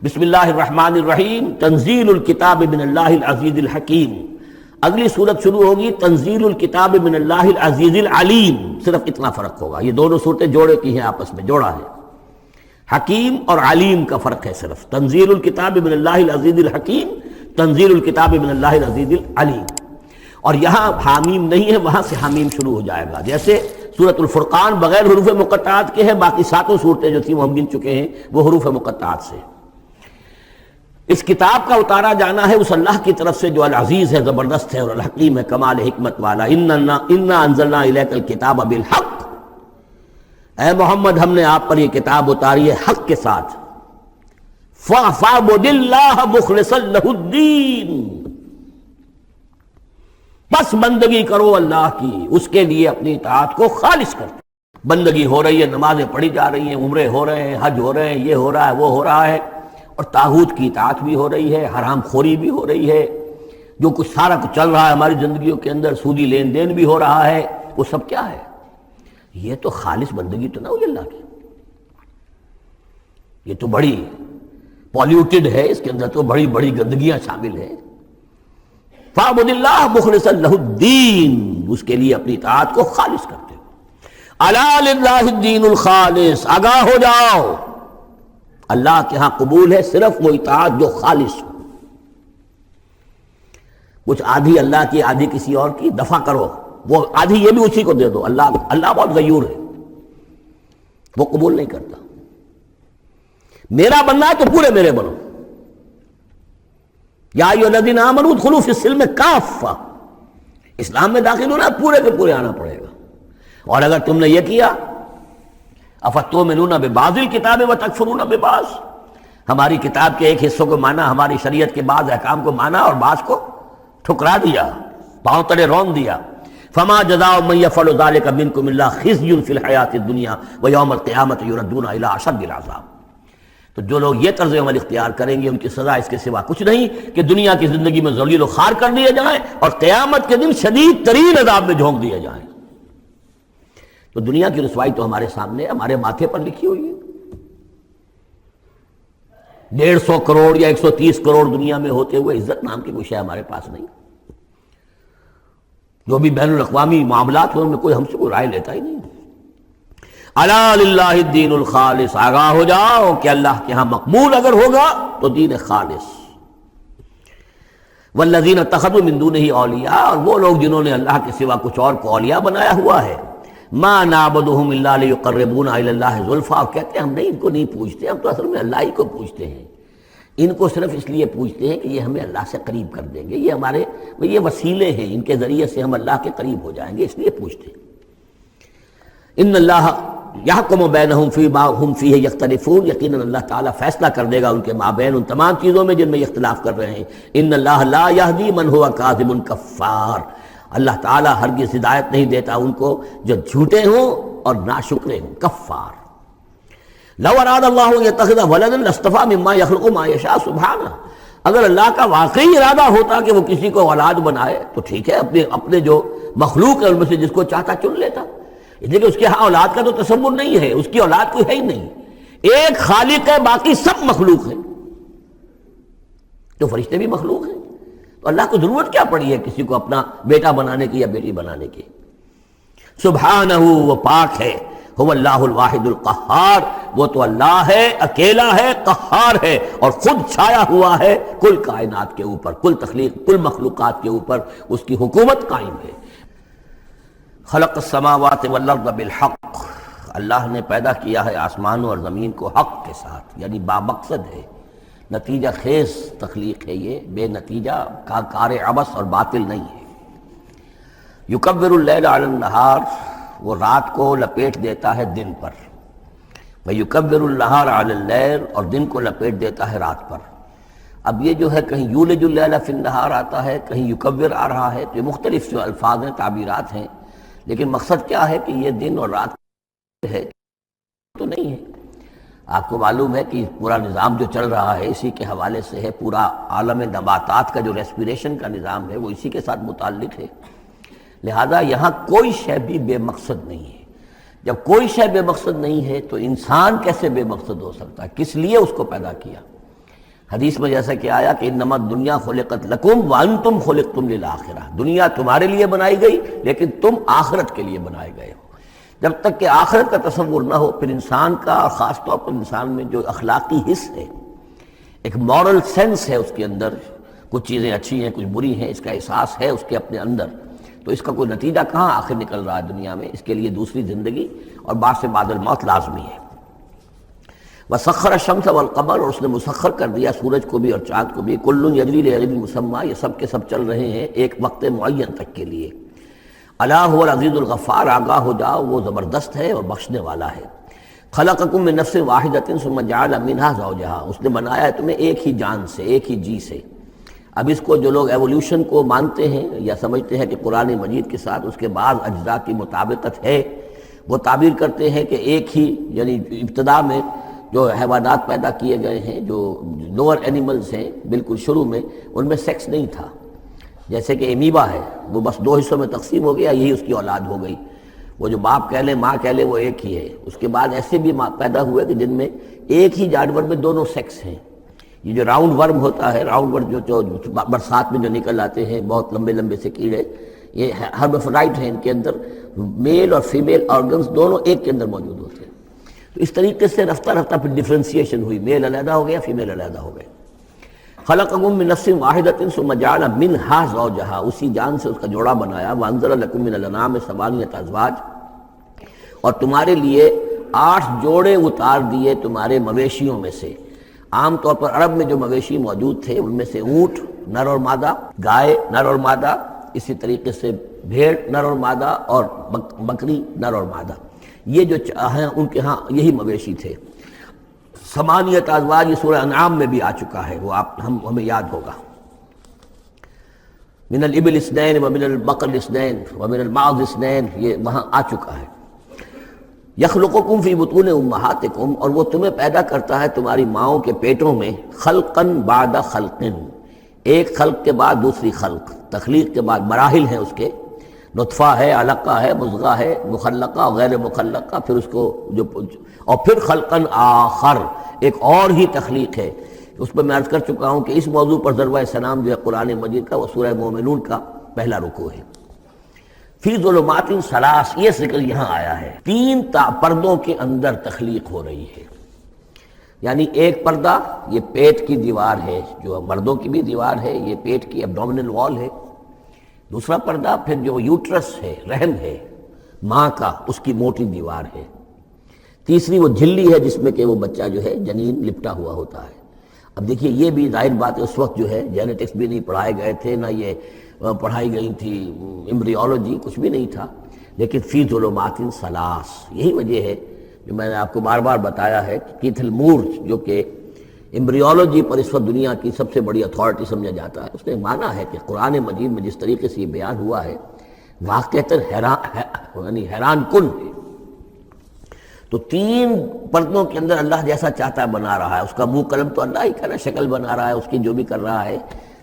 بسم اللہ الرحمن الرحیم تنزیل الکتاب من اللہ العزیز الحکیم۔ اگلی صورت شروع ہوگی تنزیل الکتاب من اللہ العزیز العلیم، صرف اتنا فرق ہوگا۔ یہ دونوں صورتیں جوڑے کی ہیں، آپس میں جوڑا ہے۔ حکیم اور علیم کا فرق ہے صرف۔ تنزیل الکتاب من اللہ العزیز الحکیم، تنزیل الکتاب من اللہ العزیز العلیم۔ اور یہاں حامیم نہیں ہے، وہاں سے حامیم شروع ہو جائے گا۔ جیسے سورۃ الفرقان بغیر حروف مقطعات کے ہے، باقی ساتوں صورتیں جو تھیں وہ ہم گن چکے ہیں، وہ حروف مقطعات سے۔ اس کتاب کا اتارا جانا ہے اس اللہ کی طرف سے جو العزیز ہے، زبردست ہے، اور الحکیم ہے، کمال حکمت والا۔ انا انزلنا الیک الکتاب بالحق، اے محمد ہم نے آپ پر یہ کتاب اتاری ہے حق کے ساتھ۔ فاعبد اللہ مخلصا لہ الدین، بس بندگی کرو اللہ کی، اس کے لیے اپنی اطاعت کو خالص کرو۔ بندگی ہو رہی ہے، نمازیں پڑھی جا رہی ہیں، عمرے ہو رہے ہیں، حج ہو رہے ہیں، یہ ہو رہا ہے، وہ ہو رہا ہے، اور طاغوت کی اطاعت بھی ہو رہی ہے، حرام خوری بھی ہو رہی ہے، جو کچھ سارا کچھ چل رہا ہے ہماری زندگیوں کے اندر، سودی لین دین بھی ہو رہا ہے، وہ سب کیا ہے؟ یہ تو خالص بندگی تو نہ ہوئی اللہ کی، یہ تو بڑی پالیوٹڈ ہے، اس کے اندر تو بڑی بڑی گندگیاں شامل ہیں۔ فاعبد اللہ مخلصا لہ الدین، اس کے لیے اپنی اطاعت کو خالص کرتے ہو۔ الا للہ الدین الخالص، آگاہ ہو جاؤ، اللہ کے ہاں قبول ہے صرف وہ اطاعت جو خالص ہو۔ کچھ آدھی اللہ کی آدھی کسی اور کی، دفع کرو، وہ آدھی یہ بھی اسی کو دے دو۔ اللہ بہت غیور ہے، وہ قبول نہیں کرتا۔ میرا بننا ہے تو پورے میرے بنو۔ یا ایھا الذین آمنوا ادخلوا فی السلم کافہ، اسلام میں داخل ہونا پورے کے پورے آنا پڑے گا۔ اور اگر تم نے یہ کیا، افتؤمنون ببعض الکتاب وتکفرون ببعض، ہماری کتاب کے ایک حصوں کو مانا، ہماری شریعت کے بعض احکام کو مانا اور بعض کو ٹھکرا دیا، پاؤں تلے رون دیا۔ فما جزاء من يفعل ذلك منكم الا خزي في الحیاۃ الدنیا ویوم القیامۃ یردون الى اشد العذاب۔ تو جو لوگ یہ طرز عمل اختیار کریں گے ان کی سزا اس کے سوا کچھ نہیں کہ دنیا کی زندگی میں ذلیل و خوار کر دیے جائیں اور قیامت کے دن شدید ترین عذاب میں جھونک دیے جائیں۔ تو دنیا کی رسوائی تو ہمارے سامنے، ہمارے ماتھے پر لکھی ہوئی ہے۔ 150 کروڑ یا 130 کروڑ دنیا میں ہوتے ہوئے عزت نام کی کوئی شے ہمارے پاس نہیں۔ جو بھی بین الاقوامی معاملات ہیں ان میں کوئی ہم سے کوئی رائے لیتا ہی نہیں۔ الا للہ الدین الخالص، آگاہ ہو جاؤ کہ اللہ کے ہاں مقبول اگر ہوگا تو دین خالص۔ والذین اتخذوا من دونہ اولیاء، اور وہ لوگ جنہوں نے اللہ کے سوا کچھ اور کو اولیاء بنایا ہوا ہے۔ ما نعبدهم الا لیقربونا الی اللہ زلفی، اور کہتے ہیں ہم نہیں، ان کو نہیں پوچھتے، ہم تو اصل میں اللہ ہی کو پوچھتے ہیں، ان کو صرف اس لیے پوچھتے ہیں کہ یہ ہمیں اللہ سے قریب کر دیں گے، یہ ہمارے یہ وسیلے ہیں، ان کے ذریعے سے ہم اللہ کے قریب ہو جائیں گے، اس لیے پوچھتے ہیں۔ ان اللہ یحکم بینہم فیما ہم فیہ یختلفون، یقیناً اللہ تعالیٰ فیصلہ کر دے گا ان کے مابین ان تمام چیزوں میں جن میں اختلاف کر رہے ہیں۔ ان اللہ لا یہدی من ہوا کاذب کفار، اللہ تعالیٰ ہرگز ہدایت نہیں دیتا ان کو جو جھوٹے ہوں اور ناشکرے ہوں، کفار۔ لو اراد اللہ ان یتخذ ولدا لاصطفى مما يخلق ما يشاء سبحانہ، اگر اللہ کا واقعی ارادہ ہوتا کہ وہ کسی کو اولاد بنائے تو ٹھیک ہے، اپنے جو مخلوق ہے ان میں سے جس کو چاہتا چن لیتا، لیکن اس کے ہاں اولاد کا تو تصور نہیں ہے، اس کی اولاد کوئی ہے ہی نہیں، ایک خالق ہے، باقی سب مخلوق ہیں۔ تو فرشتے بھی مخلوق ہیں، تو اللہ کو ضرورت کیا پڑی ہے کسی کو اپنا بیٹا بنانے کی یا بیٹی بنانے کی؟ سبحانہ، وہ پاک ہے، هو اللہ الواحد القہار، وہ تو اللہ ہے، اکیلا ہے، قہار ہے، اور خود چھایا ہوا ہے کل کائنات کے اوپر، کل تخلیق، کل مخلوقات کے اوپر اس کی حکومت قائم ہے۔ خلق السماوات والارض بالحق، اللہ نے پیدا کیا ہے آسمانوں اور زمین کو حق کے ساتھ، یعنی بامقصد ہے، نتیجہ خیز تخلیق ہے، یہ بے نتیجہ کار عبث اور باطل نہیں ہے۔ یکور اللیل علی النہار، وہ رات کو لپیٹ دیتا ہے دن پر، ویکور النہار علی اللیل، اور دن کو لپیٹ دیتا ہے رات پر۔ اب یہ جو ہے کہیں یولج اللیل فی النہار آتا ہے، کہیں یکور آ رہا ہے، تو یہ مختلف جو الفاظ ہیں، تعبیرات ہیں، لیکن مقصد کیا ہے کہ یہ دن اور رات ہے تو نہیں ہے۔ آپ کو معلوم ہے کہ پورا نظام جو چل رہا ہے اسی کے حوالے سے ہے، پورا عالم نباتات کا جو ریسپیریشن کا نظام ہے وہ اسی کے ساتھ متعلق ہے، لہذا یہاں کوئی شے بھی بے مقصد نہیں ہے۔ جب کوئی شے بے مقصد نہیں ہے تو انسان کیسے بے مقصد ہو سکتا ہے؟ کس لیے اس کو پیدا کیا؟ حدیث میں جیسا کہ آیا کہ انما الدنیا خلقت لکم وانتم خلقتم للآخرہ، دنیا تمہارے لیے بنائی گئی لیکن تم آخرت کے لیے بنائے گئے ہو۔ جب تک کہ آخرت کا تصور نہ ہو پھر انسان کا، اور خاص طور پر انسان میں جو اخلاقی حص ہے، ایک مورل سینس ہے اس کے اندر، کچھ چیزیں اچھی ہیں کچھ بری ہیں، اس کا احساس ہے اس کے اپنے اندر، تو اس کا کوئی نتیجہ کہاں آخر نکل رہا ہے دنیا میں؟ اس کے لیے دوسری زندگی اور بعد سے بعد الموت لازمی ہے۔ وسخر الشمس والقمر، اور اس نے مسخر کر دیا سورج کو بھی اور چاند کو بھی، کل یجری لاجل مسمى، یہ سب کے سب چل رہے ہیں ایک وقت معین تک کے لیے۔ الا هو العزیز الغفار، آگاہ ہو جاؤ وہ زبردست ہے اور بخشنے والا ہے۔ خلقکم من نفس واحدۃ ثم جعل منها زوجها، اس نے بنایا ہے تمہیں ایک ہی جان سے، ایک ہی جی سے۔ اب اس کو جو لوگ ایولیوشن کو مانتے ہیں یا سمجھتے ہیں کہ قرآن مجید کے ساتھ اس کے بعض اجزاء کی مطابقت ہے، وہ تعبیر کرتے ہیں کہ ایک ہی، یعنی ابتدا میں جو حیوانات پیدا کیے گئے ہیں، جو لوور اینیملز ہیں بالکل شروع میں، ان میں سیکس نہیں تھا، جیسے کہ امیبا ہے وہ بس دو حصوں میں تقسیم ہو گیا، یہی اس کی اولاد ہو گئی، وہ جو باپ کہہ لیں ماں کہہ لیں وہ ایک ہی ہے۔ اس کے بعد ایسے بھی پیدا ہوئے کہ جن میں ایک ہی جانور میں دونوں سیکس ہیں۔ یہ جو راؤنڈ ورم ہوتا ہے، راؤنڈ ورم جو برسات میں جو نکل آتے ہیں بہت لمبے لمبے سے کیڑے، یہ ہرمافرڈائٹ ہیں، ان کے اندر میل اور فیمیل آرگنز دونوں ایک کے اندر موجود ہوتے ہیں۔ تو اس طریقے سے رفتہ رفتہ پھر ڈفرینسیشن ہوئی، میل علیحدہ ہو گیا، فیمیل علیحدہ ہو گئے۔ خلقکم من نفس واحدۃ ثم جعل منها زوجها، اسی جان سے اس کا جوڑا بنایا۔ وانزل لکم من الانعام ثمانیۃ ازواج، اور تمہارے لیے 8 جوڑے اتار دیے تمہارے مویشیوں میں سے۔ عام طور پر عرب میں جو مویشی موجود تھے ان میں سے اونٹ نر اور مادہ، گائے نر اور مادہ، اسی طریقے سے بھیڑ نر اور مادہ، اور بکری نر اور مادہ، یہ جو ہیں ان کے ہاں یہی مویشی تھے۔ ثمانیۃ ازواج یہ سورہ انعام میں بھی آ چکا ہے، وہ ہمیں یاد ہوگا۔ من الابل اثنین ومن البقر اثنین ومن المعز اثنین، یہ وہاں آ چکا ہے۔ یخلقکم فی بطون امہاتکم، اور وہ تمہیں پیدا کرتا ہے تمہاری ماؤں کے پیٹوں میں، خلقاً بعد خلق، ایک خلق کے بعد دوسری خلق، تخلیق کے بعد مراحل ہیں اس کے، نطفہ ہے، علقہ ہے، مضغہ ہے، مخلقہ غیر مخلقہ، پھر اس کو اور پھر خلقاً آخر، ایک اور ہی تخلیق ہے۔ اس پر میں عرض کر چکا ہوں کہ اس موضوع پر ضربہ سلام جو ہے قرآن مجید کا، وہ سورہ مومنون کا پہلا رکوع ہے۔ فی ظلمات ثلاث، یہ ذکر یہاں آیا ہے، 3 پردوں کے اندر تخلیق ہو رہی ہے۔ یعنی ایک پردہ یہ پیٹ کی دیوار ہے، جو مردوں کی بھی دیوار ہے، یہ پیٹ کی ایبڈومینل وال ہے۔ دوسرا پردہ پھر جو یوٹرس ہے، رحم ہے ماں کا، اس کی موٹی دیوار ہے۔ تیسری وہ جھلی ہے جس میں کہ وہ بچہ جو ہے جنین لپٹا ہوا ہوتا ہے۔ اب دیکھیے یہ بھی ظاہر بات ہے، اس وقت جو ہے جینیٹکس بھی نہیں پڑھائے گئے تھے، نہ یہ پڑھائی گئی تھی ایمبریولوجی، کچھ بھی نہیں تھا، لیکن فی ظلمات ثلاث، یہی وجہ ہے جو میں نے آپ کو بار بار بتایا ہے کہ کیتھل مور جو کہ ایمبریولوجی پر اس وقت دنیا کی سب سے بڑی اتھارٹی سمجھا جاتا ہے، اس نے مانا ہے کہ قرآن مجید میں جس طریقے سے یہ بیان ہوا ہے واقعتاً حیران کن ہے۔ تو 3 پردوں کے اندر اللہ جیسا چاہتا ہے بنا رہا ہے، اس کا منہ قلم تو اللہ ہی کا نا، شکل بنا رہا ہے اس کی جو بھی کر رہا ہے،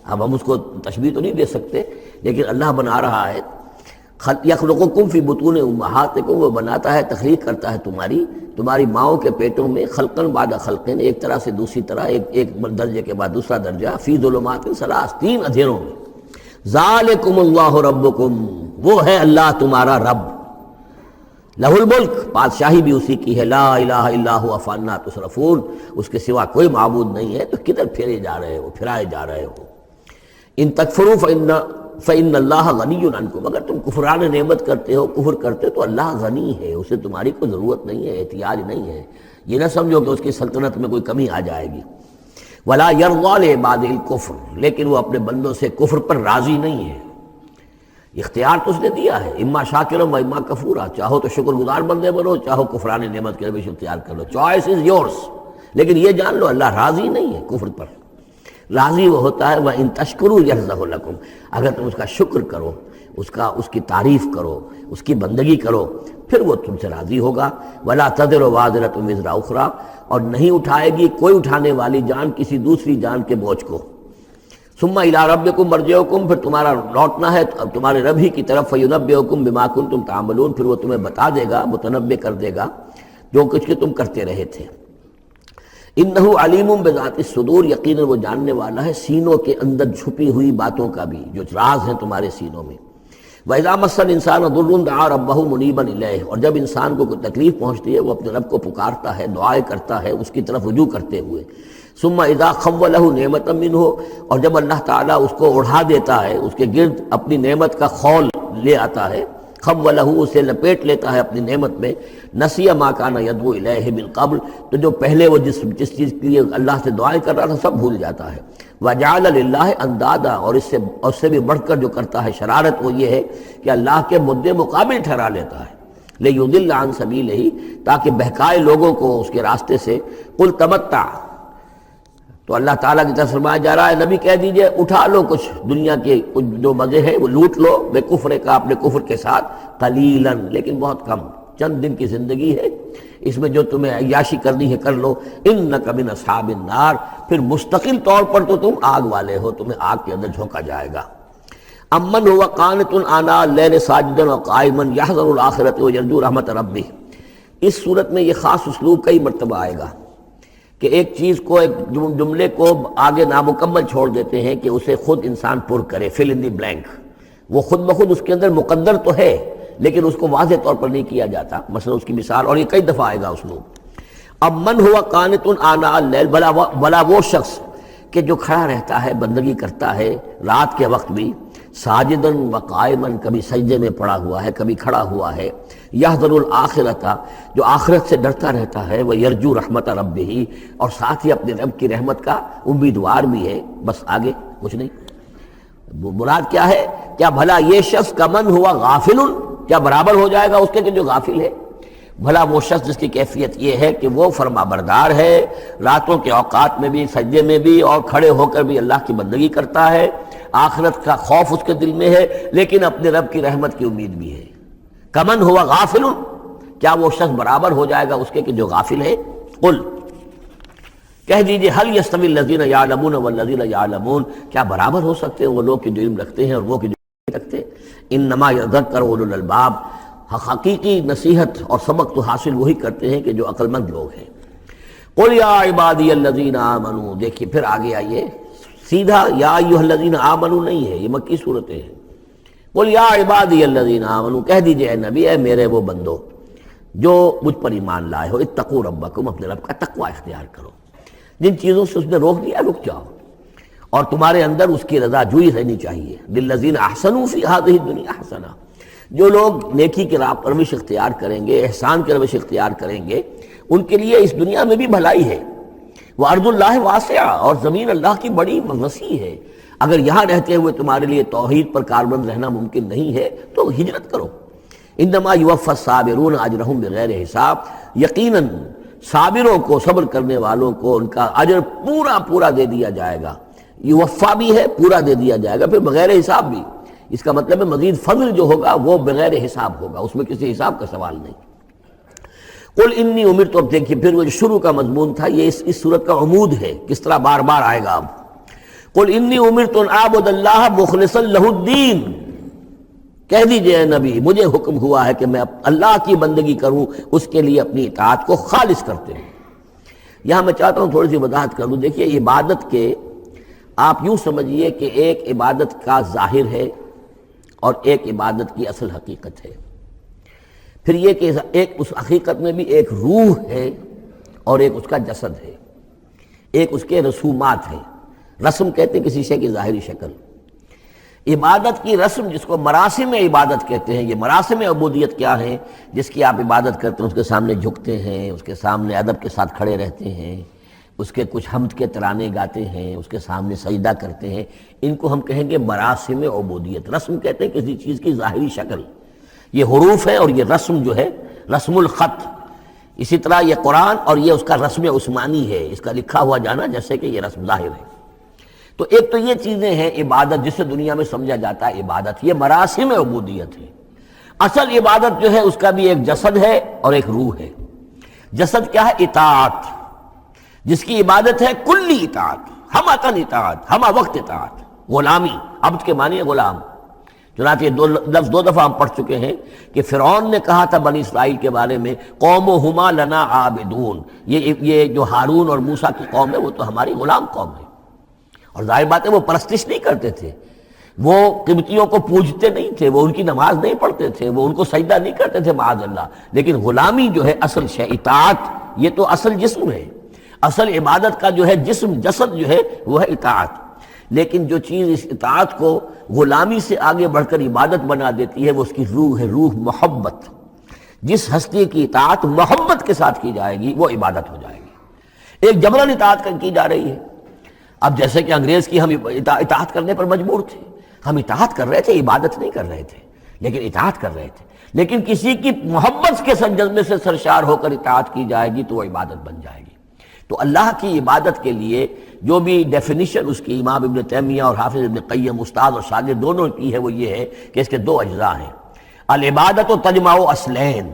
اب ہم اس کو تشبیہ تو نہیں دے سکتے، لیکن اللہ بنا رہا ہے۔ یخلقکم فی بطون امہاتکم، وہ بناتا ہے، تخلیق کرتا ہے تمہاری ماؤں کے پیٹوں میں، خلقاً بعد خلقین، ایک طرح سے دوسری طرح، ایک درجے کے بعد دوسرا درجہ، فی ظلمات ثلاث، 3 اندھیروں میں۔ ذالکم اللہ ربکم، وہ ہے اللہ تمہارا رب، لہ الملک، بادشاہی بھی اسی کی ہے، لا الہ الا ہوا فانا تصرفون، اس کے سوا کوئی معبود نہیں ہے، تو کدھر پھرائے جا رہے ہو۔ ان تکفروا فإن اللہ غنی عنکم، اگر تم کفران نعمت کرتے ہو، کفر کرتے تو اللہ غنی ہے، اسے تمہاری کوئی ضرورت نہیں ہے، احتیاج نہیں ہے، یہ نہ سمجھو کہ اس کی سلطنت میں کوئی کمی آ جائے گی۔ ولا یرضی لعبادہ الکفر، لیکن وہ اپنے بندوں سے کفر پر راضی نہیں ہے۔ اختیار تو اس نے دیا ہے، اما شاکرا و اما کفورا، چاہو تو شکر گزار بندے بنو، چاہو کفران نعمت کے روش اختیار کر لو، چوائس از یورس، لیکن یہ جان لو اللہ راضی نہیں ہے کفر پر، راضی وہ ہوتا ہے وَإِن تَشْكُرُوا يَرْضَهُ لَكُمْ، اگر تم اس کا شکر کرو، اس کی تعریف کرو، اس کی بندگی کرو، پھر وہ تم سے راضی ہوگا۔ وَلَا تَزِرُ وَازِرَةٌ وِزْرَ أُخْرَىٰ، اور نہیں اٹھائے گی کوئی اٹھانے والی جان کسی دوسری جان کے بوجھ کو۔ ثُمَّ إِلَىٰ رَبِّكُمْ مَرْجِعُكُمْ، پھر تمہارا لوٹنا ہے تمہارے رب ہی کی طرف، فَيُنَبِّئُكُم بِمَا كُنتُمْ تَعْمَلُونَ، پھر وہ تمہیں بتا دے گا، متنبع کر دے گا جو کچھ کہ تم کرتے رہے تھے۔ انہ علیم بذات الصدور، یقیناً وہ جاننے والا ہے سینوں کے اندر چھپی ہوئی باتوں کا بھی، جو راز ہیں تمہارے سینوں میں۔ وَإِذَا مَسَّ الْإِنسَانَ ضُرٌّ دَعَا رَبَّهُ مُنِيبًا إِلَيْهِ، اور جب انسان کو کوئی تکلیف پہنچتی ہے وہ اپنے رب کو پکارتا ہے، دعائیں کرتا ہے اس کی طرف رجوع کرتے ہوئے۔ ثم اذا خولہ نعمتا منہ، اور جب اللہ تعالیٰ اس کو اڑا دیتا ہے، اس کے گرد اپنی نعمت کا خول لے آتا ہے، خولہ اسے لپیٹ لیتا ہے اپنی نعمت میں، نسی ما کان یدعو الیہ من قبل، تو جو پہلے وہ جس چیز کے لیے اللہ سے دعائیں کر رہا تھا سب بھول جاتا ہے۔ وجعل للہ اندادا، اور اس سے بھی بڑھ کر جو کرتا ہے شرارت وہ یہ ہے کہ اللہ کے مد مقابل ٹھہرا لیتا ہے، لیضل عن سبیلہ، تاکہ بہکائے لوگوں کو اس کے راستے سے۔ قل تمتع، تو اللہ تعالیٰ کی طرف فرمایا جا رہا ہے نبی کہہ دیجئے اٹھا لو کچھ دنیا کے کچھ جو مزے ہیں وہ لوٹ لو، بے کفر کا، اپنے کفر کے ساتھ، قلیلاً، لیکن بہت کم، چند دن کی زندگی ہے، اس میں جو تمہیں عیاشی کرنی ہے کر لو۔ انک من اصحاب النار، پھر مستقل طور پر تو تم آگ والے ہو، تمہیں آگ کے اندر جھونکا جائے گا۔ امن هو قانت آناء اللیل ساجدا وقائما یحذر الآخرۃ ویرجو رحمت ربہ، اس صورت میں یہ خاص اسلوب کئی مرتبہ آئے گا کہ ایک چیز کو، ایک جملے کو آگے نامکمل چھوڑ دیتے ہیں کہ اسے خود انسان پر کرے، فل ان دی بلینک، وہ خود بخود اس کے اندر مقدر تو ہے لیکن اس کو واضح طور پر نہیں کیا جاتا، مثلا اس کی مثال، اور یہ کئی دفعہ آئے گا اسلوب۔ اب من ہوا قانت آناء اللیل، بلا وہ شخص کہ جو کھڑا رہتا ہے، بندگی کرتا ہے رات کے وقت بھی، ساجدن وقائمن، کبھی سجدے میں پڑا ہوا ہے کبھی کھڑا ہوا ہے، یحذر الآخرۃ، جو آخرت سے ڈرتا رہتا ہے، وہ یرجو رحمت ربہ، اور ساتھ ہی اپنے رب کی رحمت کا امیدوار بھی ہے، بس آگے کچھ نہیں۔ مراد کیا ہے؟ کیا بھلا یہ شخص کمن ہوا غافل، کیا برابر ہو جائے گا اس کے کہ جو غافل ہے؟ بھلا وہ شخص جس کی کیفیت یہ ہے کہ وہ فرما بردار ہے، راتوں کے اوقات میں بھی، سجدے میں بھی، اور کھڑے ہو کر بھی اللہ کی بندگی کرتا ہے، آخرت کا خوف اس کے دل میں ہے، لیکن اپنے رب کی رحمت کی امید بھی ہے۔ کمن ہوا غافل، کیا وہ شخص برابر ہو جائے گا اس کے کہ جو غافل ہے؟ قل، کہہ دیجئے، حل یستوی الذین یعلمون والذین یعلمون، کیا برابر ہو سکتے ہیں وہ لوگ کہ جو علم رکھتے ہیں اور وہ کہ جو نہیں رکھتے؟ انما یذکر اولو الالباب، حقیقی نصیحت اور سبق تو حاصل وہی کرتے ہیں کہ جو عقل مند لوگ ہیں۔ قل یا عبادی الذین آمنوا، دیکھیے پھر آگے آئیے، سیدھا یا ایھا الذین آمنوا نہیں ہے، یہ مکی صورتیں ہیں۔ قل یا عبادی الذین آمنوا، کہہ دیجئے اے نبی، اے میرے وہ بندو جو مجھ پر ایمان لائے ہو، اتقوا ربکم، اپنے رب کا تقوی اختیار کرو، جن چیزوں سے اس نے روک دیا رک جاؤ، اور تمہارے اندر اس کی رضا جوئی رہنی چاہیے۔ للذین احسنوا فی ہذہ الدنیا حسنہ، جو لوگ نیکی کی راہ پر روش اختیار کریں گے، احسان کی روش اختیار کریں گے، ان کے لیے اس دنیا میں بھی بھلائی ہے۔ وارض اللہ واسعہ، اور زمین اللہ کی بڑی وسیع ہے، اگر یہاں رہتے ہوئے تمہارے لیے توحید پر کاربند رہنا ممکن نہیں ہے تو ہجرت کرو۔ انما یوفی الصابرون اجرہم بغیر حساب، یقیناً صابروں کو، صبر کرنے والوں کو ان کا اجر پورا پورا دے دیا جائے گا۔ یوفا بھی ہے، پورا دے دیا جائے گا، پھر بغیر حساب بھی، اس کا مطلب ہے مزید فضل جو ہوگا وہ بغیر حساب ہوگا، اس میں کسی حساب کا سوال نہیں۔ قل انی امرت، تو اب دیکھیے پھر وہ جو شروع کا مضمون تھا یہ اس صورت کا عمود ہے، کس طرح بار بار آئے گا اب۔ قل انی امرت ان اعبد اللہ مخلصا لہ الدین، کہہ دیجئے اے نبی مجھے حکم ہوا ہے کہ میں اللہ کی بندگی کروں، اس کے لیے اپنی اطاعت کو خالص کرتے ہیں۔ یہاں میں چاہتا ہوں تھوڑی سی وضاحت کر دوں۔ دیکھیے عبادت کے آپ یوں سمجھیے کہ ایک عبادت کا ظاہر ہے اور ایک عبادت کی اصل حقیقت ہے، پھر یہ کہ ایک اس حقیقت میں بھی ایک روح ہے اور ایک اس کا جسد ہے، ایک اس کے رسومات ہیں۔ رسم کہتے ہیں کسی شے کی ظاہری شکل۔ عبادت کی رسم جس کو مراسم عبادت کہتے ہیں، یہ مراسم عبودیت کیا ہیں؟ جس کی آپ عبادت کرتے ہیں، اس کے سامنے جھکتے ہیں، اس کے سامنے ادب کے ساتھ کھڑے رہتے ہیں، اس کے کچھ حمد کے ترانے گاتے ہیں، اس کے سامنے سجدہ کرتے ہیں، ان کو ہم کہیں گے مراسم عبودیت۔ رسم کہتے ہیں کسی چیز کی ظاہری شکل، یہ حروف ہے اور یہ رسم جو ہے رسم الخط، اسی طرح یہ قرآن اور یہ اس کا رسم عثمانی ہے، اس کا لکھا ہوا جانا جیسے کہ یہ رسم ظاہر ہے۔ تو ایک تو یہ چیزیں ہیں عبادت جسے دنیا میں سمجھا جاتا ہے عبادت، یہ مراسم عبودیت ہے۔ اصل عبادت جو ہے اس کا بھی ایک جسد ہے اور ایک روح ہے۔ جسد کیا ہے؟ اطاعت، جس کی عبادت ہے کلی اطاعت، ہم اطاعت، ہم وقت اطاعت، غلامی، عبد کے معنی ہے غلام، چنانچہ یہ دو لفظ دو دفعہ ہم پڑھ چکے ہیں کہ فرعون نے کہا تھا بنی اسرائیل کے بارے میں قومہما لنا عابدون، یہ جو ہارون اور موسیٰ کی قوم ہے وہ تو ہماری غلام قوم ہے. اور ظاہر بات ہے وہ پرستش نہیں کرتے تھے، وہ قبطیوں کو پوجتے نہیں تھے، وہ ان کی نماز نہیں پڑھتے تھے، وہ ان کو سجدہ نہیں کرتے تھے معاذ اللہ. لیکن غلامی جو ہے اصل شے، اطاعت یہ تو اصل جسم ہے، اصل عبادت کا جو ہے جسم جسد جو ہے وہ ہے اطاعت. لیکن جو چیز اس اطاعت کو غلامی سے آگے بڑھ کر عبادت بنا دیتی ہے وہ اس کی روح ہے، روح محبت. جس ہستی کی اطاعت محبت کے ساتھ کی جائے گی وہ عبادت ہو جائے گی. ایک جبراً اطاعت کی جا رہی ہے. اب جیسے کہ انگریز کی ہم اطاعت کرنے پر مجبور تھے، ہم اطاعت کر رہے تھے، عبادت نہیں کر رہے تھے لیکن اطاعت کر رہے تھے. لیکن کسی کی محبت کے جذبے سے سرشار ہو کر اطاعت کی جائے گی تو وہ عبادت بن جائے گی. تو اللہ کی عبادت کے لیے جو بھی ڈیفینیشن اس کی امام ابن تیمیہ اور حافظ ابن قیم استاد اور شاگرد دونوں کی ہے وہ یہ ہے کہ اس کے دو اجزاء ہیں. العبادت تجمع اصلین،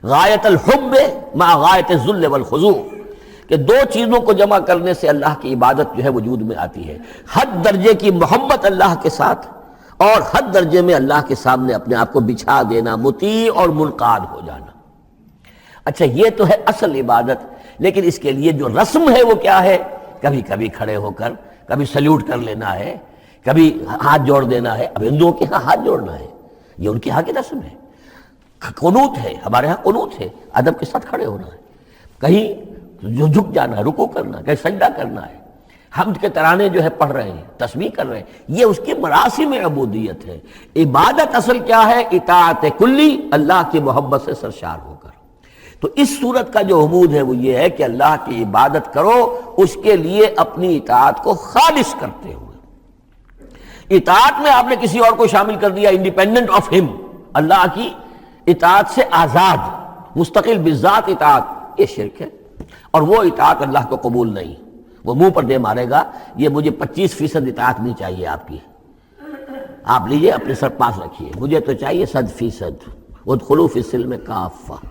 غایت الحب مع غایت الذل والخضوع، کہ دو چیزوں کو جمع کرنے سے اللہ کی عبادت جو ہے وجود میں آتی ہے. حد درجے کی محبت اللہ کے ساتھ اور حد درجے میں اللہ کے سامنے اپنے آپ کو بچھا دینا، مطیع اور منقاد ہو جانا. اچھا یہ تو ہے اصل عبادت. لیکن اس کے لیے جو رسم ہے وہ کیا ہے؟ کبھی کبھی کھڑے ہو کر کبھی سلیوٹ کر لینا ہے، کبھی ہاتھ جوڑ دینا ہے. اب ہندوؤں کے ہاں ہاتھ جوڑنا ہے، یہ ان کے ہاں کی رسم ہے. قنوت ہے، ہمارے ہاں قنوت ہے، ادب کے ساتھ کھڑے ہونا ہے. کہیں جو جھک جانا ہے، رکوع کرنا ہے، کہیں سجدہ کرنا ہے. حمد کے ترانے جو ہے پڑھ رہے ہیں، تسبیح کر رہے ہیں، یہ اس کی مراسم عبودیت ہے. عبادت اصل کیا ہے؟ اطاعت کلی، اللہ کی محبت سے سرشار ہو کر. تو اس صورت کا جو عمود ہے وہ یہ ہے کہ اللہ کی عبادت کرو اس کے لیے اپنی اطاعت کو خالص کرتے ہوئے. اطاعت میں آپ نے کسی اور کو شامل کر دیا انڈیپینڈنٹ آف ہم، اللہ کی اطاعت سے آزاد مستقل بذات اطاعت، یہ شرک ہے. اور وہ اطاعت اللہ کو قبول نہیں. وہ منہ پر دے مارے گا یہ مجھے 25% اطاعت نہیں چاہیے آپ کی، آپ لیجئے اپنے سر پاس رکھیے، مجھے تو چاہیے 100%. ادخلوا فی السلم کافہ.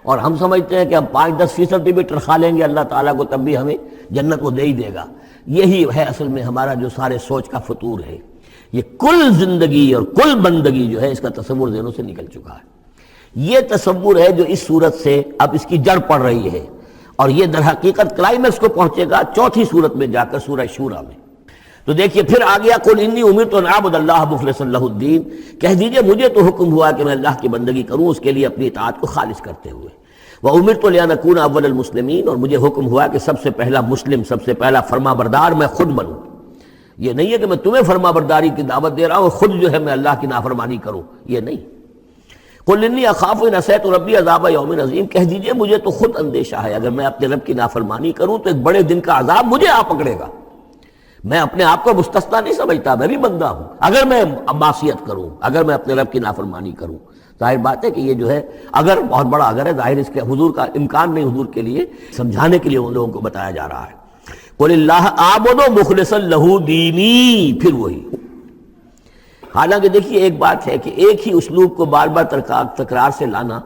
اور ہم سمجھتے ہیں کہ ہم 5-10% بھی تنخواہ لیں گے اللہ تعالیٰ کو تب بھی ہمیں جنت کو دے ہی دے گا. یہی ہے اصل میں ہمارا جو سارے سوچ کا فطور ہے. یہ کل زندگی اور کل بندگی جو ہے اس کا تصور ذہنوں سے نکل چکا ہے. یہ تصور ہے جو اس صورت سے اب اس کی جڑ پڑ رہی ہے، اور یہ در حقیقت کلائمیکس کو پہنچے گا چوتھی صورت میں جا کر سورہ شورى میں. تو دیکھیے پھر آ گیا قل انی امرت ان اعبد اللہ مخلصا لہ الدین، کہہ دیجئے مجھے تو حکم ہوا کہ میں اللہ کی بندگی کروں اس کے لیے اپنی اطاعت کو خالص کرتے ہوئے. وامرت لان اکون اول المسلمین، اور مجھے حکم ہوا کہ سب سے پہلا مسلم، سب سے پہلا فرما بردار میں خود بنوں. یہ نہیں ہے کہ میں تمہیں فرما برداری کی دعوت دے رہا ہوں خود جو ہے میں اللہ کی نافرمانی کروں، یہ نہیں. قل انی اخاف ان عصیت ربی عذاب یوم عظیم، کہہ دیجئے مجھے تو خود اندیشہ ہے اگر میں اپنے رب کی نافرمانی کروں تو ایک بڑے دن کا عذاب مجھے آ پکڑے گا. میں اپنے آپ کو مستثنا نہیں سمجھتا، میں بھی بندہ ہوں. اگر میں معصیت کروں، اگر میں اپنے رب کی نافرمانی کروں، ظاہر بات ہے کہ یہ جو ہے اگر بہت بڑا اگر ہے، ظاہر اس کے حضور کا امکان نہیں حضور کے لیے سمجھانے کے لیے ان لوگوں کو بتایا جا رہا ہے. قل اللہ اعبد مخلصا لہ دینی، پھر وہی. حالانکہ دیکھیے ایک بات ہے کہ ایک ہی اسلوب کو بار بار تکرار سے لانا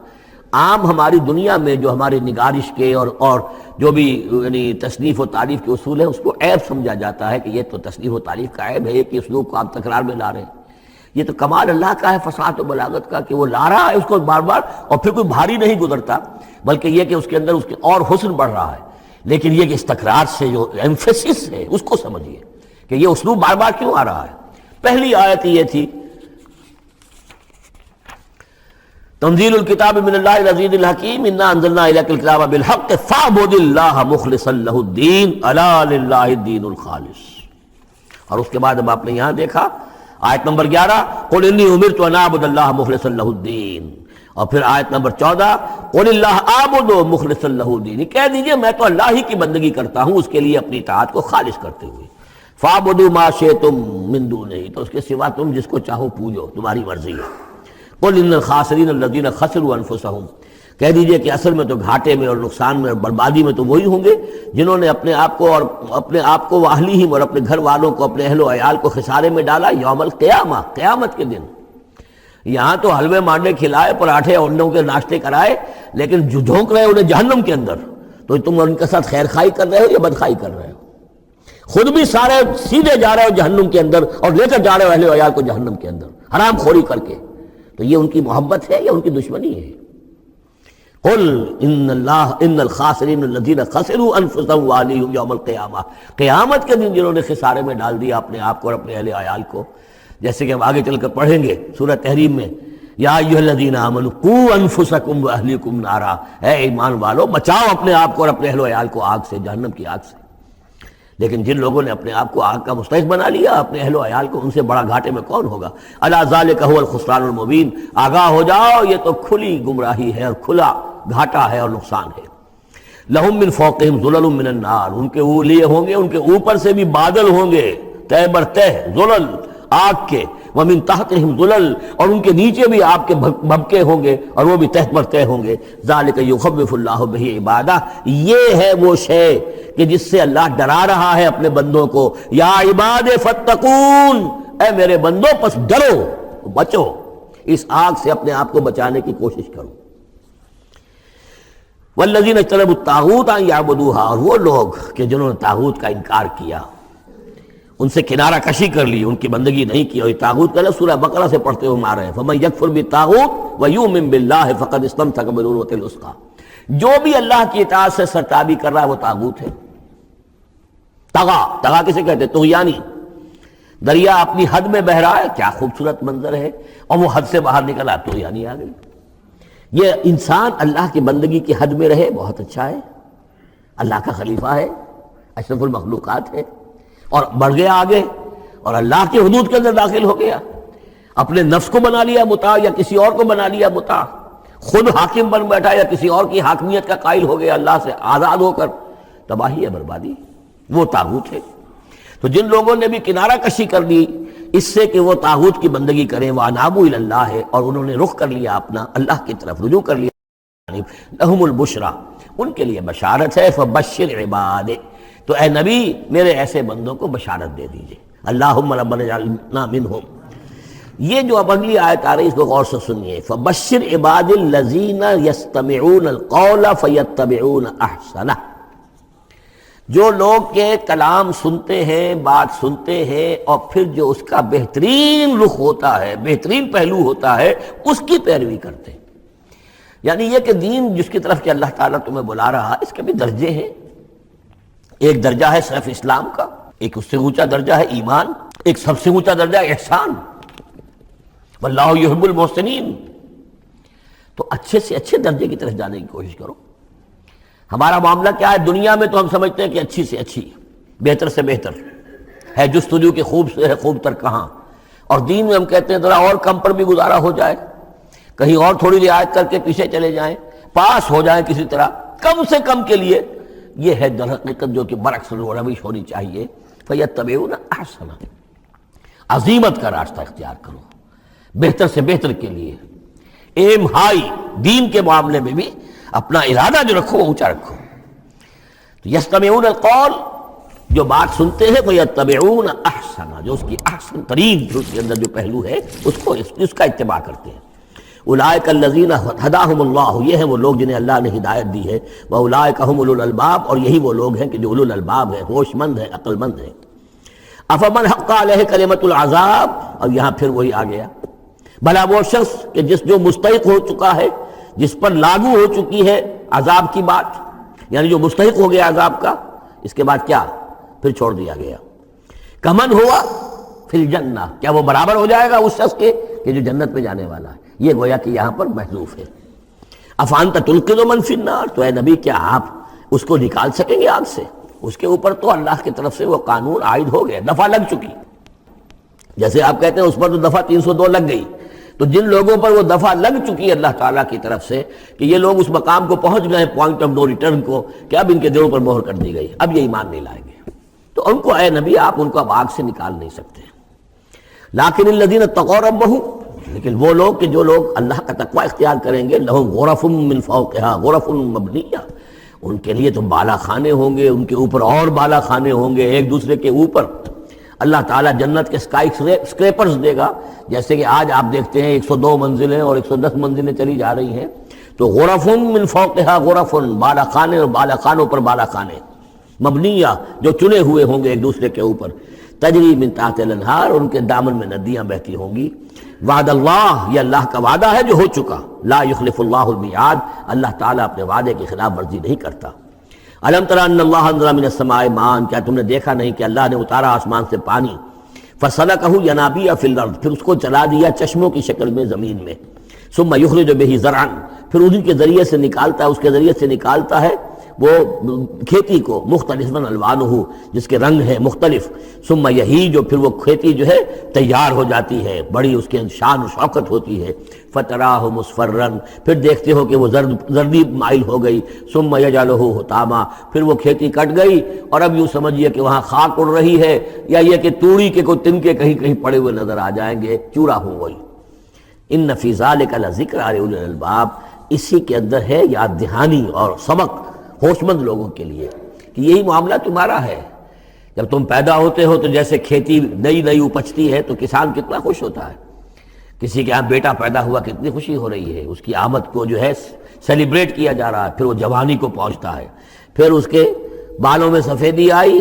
عام ہماری دنیا میں جو ہمارے نگارش کے اور جو بھی یعنی تصنیف و تعریف کے اصول ہیں اس کو عیب سمجھا جاتا ہے کہ یہ تو تصنیف و تعریف کا عیب ہے کہ اسلوب کو آپ تکرار میں لا رہے ہیں. یہ تو کمال اللہ کا ہے فصاحت و بلاغت کا کہ وہ لا رہا ہے اس کو بار بار، اور پھر کوئی بھاری نہیں گزرتا بلکہ یہ کہ اس کے اندر اس کے اور حسن بڑھ رہا ہے. لیکن یہ کہ اس تکرار سے جو ایمفیسس ہے اس کو سمجھیے کہ یہ اسلوب بار بار کیوں آ رہا ہے. پہلی آیت یہ تھی تنزیل الکتاب من اللہ العزیز الحکیم انا انزلنا الیک الکتاب بالحق فاعبد اللہ مخلصا لہ الدین الا للہ الدین الخالص. اور اس کے بعد اب آپ نے یہاں دیکھا آیت نمبر 11 قل انی امرت ان اعبد اللہ مخلصا لہ الدین، اور پھر آیت نمبر 14 قل اللہ اعبد مخلصا لہ الدین، کہہ دیجئے میں تو اللہ ہی کی بندگی کرتا ہوں اس کے لیے اپنی اطاعت کو خالص کرتے ہوئے. فاعبدوا ما شئتم من دونہ، تو اس کے سوا تم جس کو چاہو پوجو، تمہاری مرضی ہے. قل ان الخاسرین الذین خسروا انفسهم، کہہ دیجئے کہ اصل میں تو گھاٹے میں اور نقصان میں اور بربادی میں تو وہی ہوں گے جنہوں نے اپنے آپ کو واہلیہم اور اپنے گھر والوں کو، اپنے اہل و عیال کو خسارے میں ڈالا یوم القیامہ، قیامت کے دن. یہاں تو حلوے مانڈے کھلائے، پراٹھے انڈوں کے ناشتے کرائے، لیکن جو جھونک رہے انہیں جہنم کے اندر، تو تم ان کے ساتھ خیر خائی کر رہے ہو یا بدخائی کر رہے ہو؟ خود بھی سارے سیدھے جا رہے ہو جہنم کے اندر اور لے کر جا رہے ہو اہل و عیال کو جہنم کے اندر حرام خوری کر کے. تو یہ ان کی محبت ہے یا ان کی دشمنی ہے؟ قل ان الخاسرین الذین خسروا انفسهم واہلیہم یوم القیامہ. قیامت کے دن جنہوں نے خسارے میں ڈال دیا اپنے آپ کو اور اپنے اہل عیال کو، جیسے کہ ہم آگے چل کر پڑھیں گے سورہ تحریم میں، یا ایھا الذین آمنوا قوا انفسکم واہلیکم نارا، اے ایمان والو بچاؤ اپنے آپ کو اور اپنے اہل و عیال کو آگ سے، جہنم کی آگ سے. لیکن جن لوگوں نے اپنے آپ کو آگ کا مستحق بنا لیا، اپنے اہل و عیال کو، ان سے بڑا گھاٹے میں کون ہوگا؟ الا ذالک هو الخسران المبین، آگاہ ہو جاؤ یہ تو کھلی گمراہی ہے اور کھلا گھاٹا ہے اور نقصان ہے. لہم من فوقہم ظلل من النار، ان کے لیے ہوں گے ان کے اوپر سے بھی بادل ہوں گے تہ بر تہ، ظلل آگ کے، ومن تحتہم ظلل، اور ان کے نیچے بھی آگ کے بھبکے ہوں گے اور وہ بھی تہ بر تہ ہوں گے. ذالک یخوف اللہ بہ عبادہ، یہ ہے وہ شے کہ جس سے اللہ ڈرا رہا ہے اپنے بندوں کو. یا عباد فاتقون، اے میرے بندوں پس ڈرو، بچو، اس آگ سے اپنے آپ کو بچانے کی کوشش کرو. والذین اجتنبوا الطاغوت ان یعبدوها، اور وہ لوگ کہ جنہوں نے طاغوت کا انکار کیا، ان سے کنارہ کشی کر لی، ان کی بندگی نہیں کی. اور یہ طاغوت کا لفظ سورہ بقرہ سے پڑھتے ہوئے آ رہے ہیں، فمن یکفر بالطاغوت ویؤمن باللہ فقد استمسک بالعروۃ الوثقی. جو بھی اللہ کی اطاعت سے سرتابی کر رہا ہے وہ طاغوت ہے. طغا کسے کہتے ہیں؟ طغیانی. دریا اپنی حد میں بہہ رہا ہے، کیا خوبصورت منظر ہے، اور وہ حد سے باہر نکلا، طغیانی آ گئی. یہ انسان اللہ کی بندگی کی حد میں رہے، بہت اچھا ہے، اللہ کا خلیفہ ہے، اشرف المخلوقات ہے، اور بڑھ گیا آگے اور اللہ کے حدود کے اندر داخل ہو گیا، اپنے نفس کو بنا لیا مطاع یا کسی اور کو بنا لیا مطاع، خود حاکم بن بیٹھا یا کسی اور کی حاکمیت کا قائل ہو گیا اللہ سے آزاد ہو کر. تباہی ہے، بربادی، وہ طاغوت ہے. تو جن لوگوں نے بھی کنارہ کشی کر لی اس سے کہ وہ طاغوت کی بندگی کریں، وَأَنَابُوا إِلَى اللَّهِ، اور انہوں نے رخ کر لیا اپنا اللہ کی طرف، رجوع کر لیا، لَهُمُ الْبُشْرَى، ان کے لیے بشارت ہے. فَبَشِّرْ عِبَادِ، تو اے نبی میرے ایسے بندوں کو بشارت دے دیجئے. اللہم ربنا اجعلنا منہم. یہ جو اب اگلی آیت آ رہی اس کو غور سے سنیے. فَبَشِّرْ عِبَادِ الَّذِينَ يَسْتَمِعُونَ الْقَوْلَ فَيَتَّبِعُونَ أَحْسَنَهُ، جو لوگ کے کلام سنتے ہیں، بات سنتے ہیں، اور پھر جو اس کا بہترین رخ ہوتا ہے، بہترین پہلو ہوتا ہے، اس کی پیروی کرتے ہیں. یعنی یہ کہ دین جس کی طرف کہ اللہ تعالیٰ تمہیں بلا رہا، اس کے بھی درجے ہیں. ایک درجہ ہے صرف اسلام کا، ایک اس سے اونچا درجہ ہے ایمان، ایک سب سے اونچا درجہ ہے احسان، واللہ یحب المحسنین. تو اچھے سے اچھے درجے کی طرف جانے کی کوشش کرو. ہمارا معاملہ کیا ہے؟ دنیا میں تو ہم سمجھتے ہیں کہ اچھی سے اچھی، بہتر سے بہتر ہے، جستجو کہ خوب سے ہے خوب تر کہاں. اور دین میں ہم کہتے ہیں ذرا اور کم پر بھی گزارا ہو جائے، کہیں اور تھوڑی رعایت کر کے پیچھے چلے جائیں، پاس ہو جائیں کسی طرح، کم سے کم کے لیے. یہ ہے در حقیقت جو کہ برعکس روش ہونی چاہیے. فَيَتَّبِعُونَ أَحْسَنَهُ، عزیمت کا راستہ اختیار کرو، بہتر سے بہتر کے لیے ایم ہائی. دین کے معاملے میں بھی اپنا ارادہ جو رکھو وہ اونچا رکھو. تو یستمعون القول، جو بات سنتے ہیں، فَيَتَّبِعُونَ أَحْسَنَهُ، جو اس کی احسن ترین جو اس کے اندر جو پہلو ہے اس کا اتباع کرتے ہیں. اولئک الذین ہداہم اللہ، یہ ہیں وہ لوگ جنہیں اللہ نے ہدایت دی ہے. واولئک هم اولو الالباب، اور یہی وہ لوگ ہیں کہ جو اولو الالباب ہیں، ہوش مند ہیں، عقل مند ہیں. افمن حق علیہ کلمۃ العذاب، اور یہاں پھر وہی آ گیا، بھلا وہ شخص کہ جو مستحق ہو چکا ہے، جس پر لاگو ہو چکی ہے عذاب کی بات، یعنی جو مستحق ہو گیا عذاب کا، اس کے بعد کیا پھر چھوڑ دیا گیا. کمن ہوا فی الجنہ، کیا وہ برابر ہو جائے گا اس شخص کے کہ جو جنت میں جانے والا ہے؟ یہ گویا کہ یہاں پر محذوف ہے. افانت تلقظ من فی النار، تو اے نبی کیا آپ اس کو نکال سکیں گے آگ سے؟ اس کے اوپر تو اللہ کی طرف سے وہ قانون عائد ہو گیا، دفعہ لگ چکی. جیسے آپ کہتے ہیں اس پر تو دفعہ 302 لگ گئی، تو جن لوگوں پر وہ دفعہ لگ چکی ہے اللہ تعالیٰ کی طرف سے کہ یہ لوگ اس مقام کو پہنچ گئے، پوائنٹ آف نو ریٹرن کو، کہ اب ان کے دلوں پر مہر کر دی گئی، اب یہ ایمان نہیں لائیں گے، تو ان کو اے نبی آپ ان کو اب آگ سے نکال نہیں سکتے. لیکن الذین اتقوا ربہم، لیکن وہ لوگ کہ جو لوگ اللہ کا تقوی اختیار کریں گے، لہم غرف من فوقہا غرف مبنیہ، ان کے لیے تو بالا خانے ہوں گے، ان کے اوپر اور بالا خانے ہوں گے، ایک دوسرے کے اوپر. اللہ تعالیٰ جنت کے اسکائی اسکریپرز دے گا، جیسے کہ آج آپ دیکھتے ہیں 102 منزلیں اور 110 منزلیں چلی جا رہی ہیں. تو غرف من فوقہا غرف، بالا خانے اور بالا خانوں پر بالا خانے، مبنیہ جو چنے ہوئے ہوں گے ایک دوسرے کے اوپر، تجری من تحت الانہار، ان کے دامن میں ندیاں بہتی ہوں گی۔ وعد اللہ، یہ اللہ کا وعدہ ہے جو ہو چکا، لا یخلف اللہ المیعاد، اللہ تعالیٰ اپنے وعدے کی خلاف ورزی نہیں کرتا۔ الم تر ان اللہ انزل من السماء ماء، کیا تم نے دیکھا نہیں کہ اللہ نے اتارا آسمان سے پانی، فسلکہ ینابیع فی الارض، پھر اس کو چلا دیا چشموں کی شکل میں زمین میں، ثم یخرج بہ زرعا، پھر انہی کے ذریعے سے نکالتا ہے، اس کے ذریعے سے نکالتا ہے وہ کھیتی کو، مختلف الوانہ، جس کے رنگ ہیں مختلف، ثم یہیج، پھر وہ کھیتی جو ہے تیار ہو جاتی ہے، بڑی اس کے شان و شوکت ہوتی ہے، فتراہ مصفرا، پھر دیکھتے ہو کہ وہ زردی مائل ہو گئی، ثم یجعلہ حطاما، پھر وہ کھیتی کٹ گئی اور اب یوں سمجھیے کہ وہاں خاک اڑ رہی ہے، یا یہ کہ توڑی کے کوئی تنکے کہیں کہیں پڑے ہوئے نظر آ جائیں گے، چورا ہو گئی۔ ان فی ذلک لذکر لأولی الالباب، اسی کے اندر ہے یاد دہانی اور سبق ہوش مند لوگوں کے لیے کہ یہی معاملہ تمہارا ہے۔ جب تم پیدا ہوتے ہو تو جیسے کھیتی نئی نئی اپجتی ہے تو کسان کتنا خوش ہوتا ہے، کسی کے یہاں بیٹا پیدا ہوا کتنی خوشی ہو رہی ہے، اس کی آمد کو جو ہے سیلیبریٹ کیا جا رہا ہے، پھر وہ جوانی کو پہنچتا ہے، پھر اس کے بالوں میں سفیدی آئی،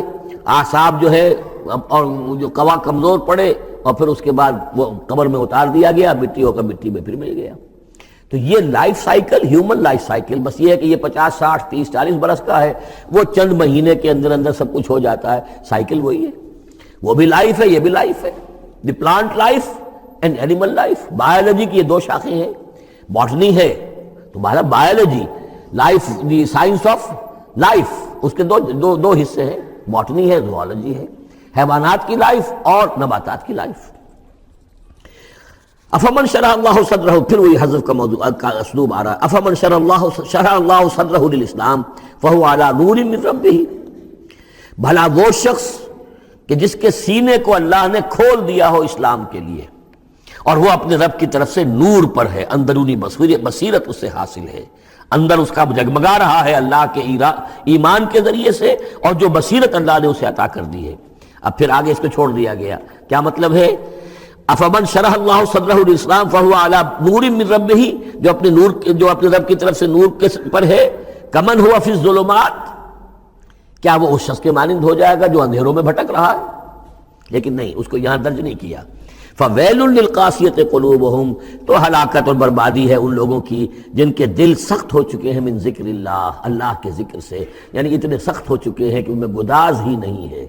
اعصاب جو ہے اور جو قوا کمزور پڑے، اور پھر اس کے بعد وہ قبر میں اتار دیا گیا، مٹی ہو کر مٹی میں پھر مل گیا۔ تو یہ life cycle, human life cycle, بس یہ ہے کہ یہ 50 60 30 40 برس کا ہے، وہ چند مہینے کے اندر اندر سب کچھ ہو جاتا ہے، سائیکل وہی ہے، وہ بھی لائف ہے یہ بھی لائف ہے۔ The plant life and animal life, biology کی یہ دو شاخیں ہیں، باٹنی ہے تو biology, life the science of life, اس کے دو حصے ہیں، باٹنی ہے، زوالوجی ہے، حیوانات کی لائف اور نباتات کی لائف۔ افمن شرح اللہ صدرہ، پھر وہی حذف کا موضوع کا اسلوب آ رہا ہے، افمن شرح اللہ صدرہ للاسلام فہو علی نور من ربہ، بھلا وہ شخص کہ جس کے سینے کو اللہ نے کھول دیا ہو اسلام کے لیے، اور وہ اپنے رب کی طرف سے نور پر ہے، اندرونی بصیرت اس سے حاصل ہے، اندر اس کا جگمگا رہا ہے اللہ کے ایمان کے ذریعے سے، اور جو بصیرت اللہ نے اسے عطا کر دی ہے۔ اب پھر آگے اس کو چھوڑ دیا گیا، کیا مطلب ہے؟ افمن شرح اللہ صدرہ للاسلام فہو علی نور من ربہ، جو اپنے رب کی طرف سے نور کے پر ہے، کمن ہوا فی الظلمات، کیا وہ اس شخص کے مانند ہو جائے گا جو اندھیروں میں بھٹک رہا ہے؟ لیکن نہیں، اس کو یہاں درج نہیں کیا۔ فویل للقاسیۃ قلوبہم، تو ہلاکت اور بربادی ہے ان لوگوں کی جن کے دل سخت ہو چکے ہیں من ذکر اللہ، اللہ کے ذکر سے، یعنی اتنے سخت ہو چکے ہیں کہ ان میں گداز ہی نہیں ہے،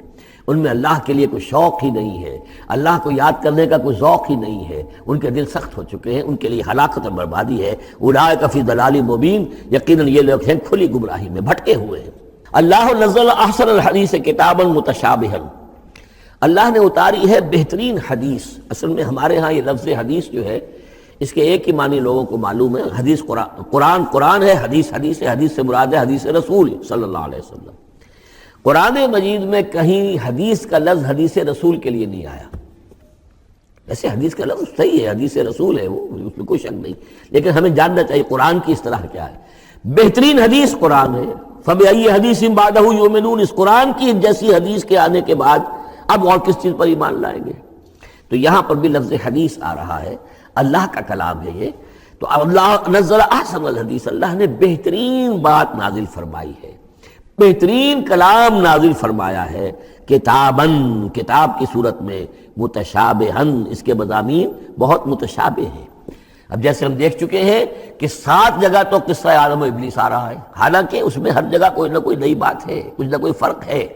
ان میں اللہ کے لیے کوئی شوق ہی نہیں ہے، اللہ کو یاد کرنے کا کوئی ذوق ہی نہیں ہے، ان کے دل سخت ہو چکے ہیں، ان کے لیے ہلاکت اور بربادی ہے۔ اولئک فی ضلال مبین، یقیناً یہ لوگ ہیں کھلی گمراہی میں بھٹکے ہوئے ہیں۔ اللہ نزل احسن الحدیث کتابا متشابہا، اللہ نے اتاری ہے بہترین حدیث۔ اصل میں ہمارے ہاں یہ لفظ حدیث جو ہے اس کے ایک ہی معنی لوگوں کو معلوم ہے، حدیث قرآن ہے، حدیث ہے، حدیث سے مراد ہے حدیث رسول صلی اللہ علیہ وسلم۔ قرآن مجید میں کہیں حدیث کا لفظ حدیث رسول کے لیے نہیں آیا، ویسے حدیث کا لفظ صحیح ہے، حدیث رسول ہے، وہ اس میں کوئی شک نہیں، لیکن ہمیں جاننا چاہیے قرآن کی اصطلاح کیا ہے۔ بہترین حدیث قرآن ہے، فَبِأَيِّ حَدِيثٍ بَعْدَهُ يُؤْمِنُونَ، اس قرآن کی جیسی حدیث کے آنے کے بعد اب اور کس چیز پر ایمان لائیں گے؟ تو یہاں پر بھی لفظ حدیث آ رہا ہے، اللہ کا کلام ہے یہ، تو اللہ نزل احسن الحدیث، اللہ نے بہترین بات نازل فرمائی ہے، بہترین کلام نازل فرمایا ہے، کتاباً، کتاب کی صورت میں، متشابہاً، اس کے مضامین بہت متشابہ ہیں۔ اب جیسے ہم دیکھ چکے ہیں کہ 7 جگہ تو قصہ آدم و ابلیس آ رہا ہے، حالانکہ اس میں ہر جگہ کوئی نہ کوئی نئی بات ہے، کچھ نہ کوئی فرق ہے،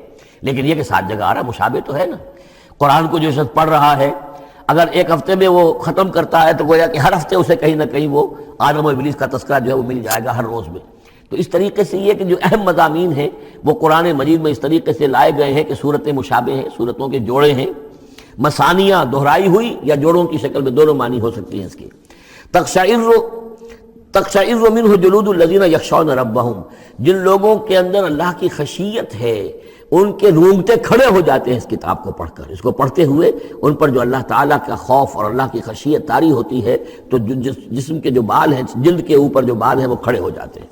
لیکن یہ کہ 7 جگہ آ رہا مشابہ تو ہے نا۔ قرآن کو جو شخص پڑھ رہا ہے اگر ایک ہفتے میں وہ ختم کرتا ہے تو گویا کہ ہر ہفتے اسے کہیں نہ کہیں وہ آدم و ابلیس کا تذکرہ جو ہے وہ مل جائے گا ہر روز میں۔ تو اس طریقے سے یہ کہ جو اہم مضامین ہیں وہ قرآن مجید میں اس طریقے سے لائے گئے ہیں کہ صورتیں مشابہ ہیں، صورتوں کے جوڑے ہیں، مثانیہ دہرائی ہوئی یا جوڑوں کی شکل میں دونوں معنی ہو سکتی ہیں اس کی۔ تقشعر منہ جلود الذین یخشون ربہم، جن لوگوں کے اندر اللہ کی خشیت ہے ان کے رونگٹے کھڑے ہو جاتے ہیں اس کتاب کو پڑھ کر، اس کو پڑھتے ہوئے ان پر جو اللہ تعالیٰ کا خوف اور اللہ کی خشیت طاری ہوتی ہے تو جسم کے جو بال ہیں، جلد کے اوپر جو بال ہیں وہ کھڑے ہو جاتے ہیں۔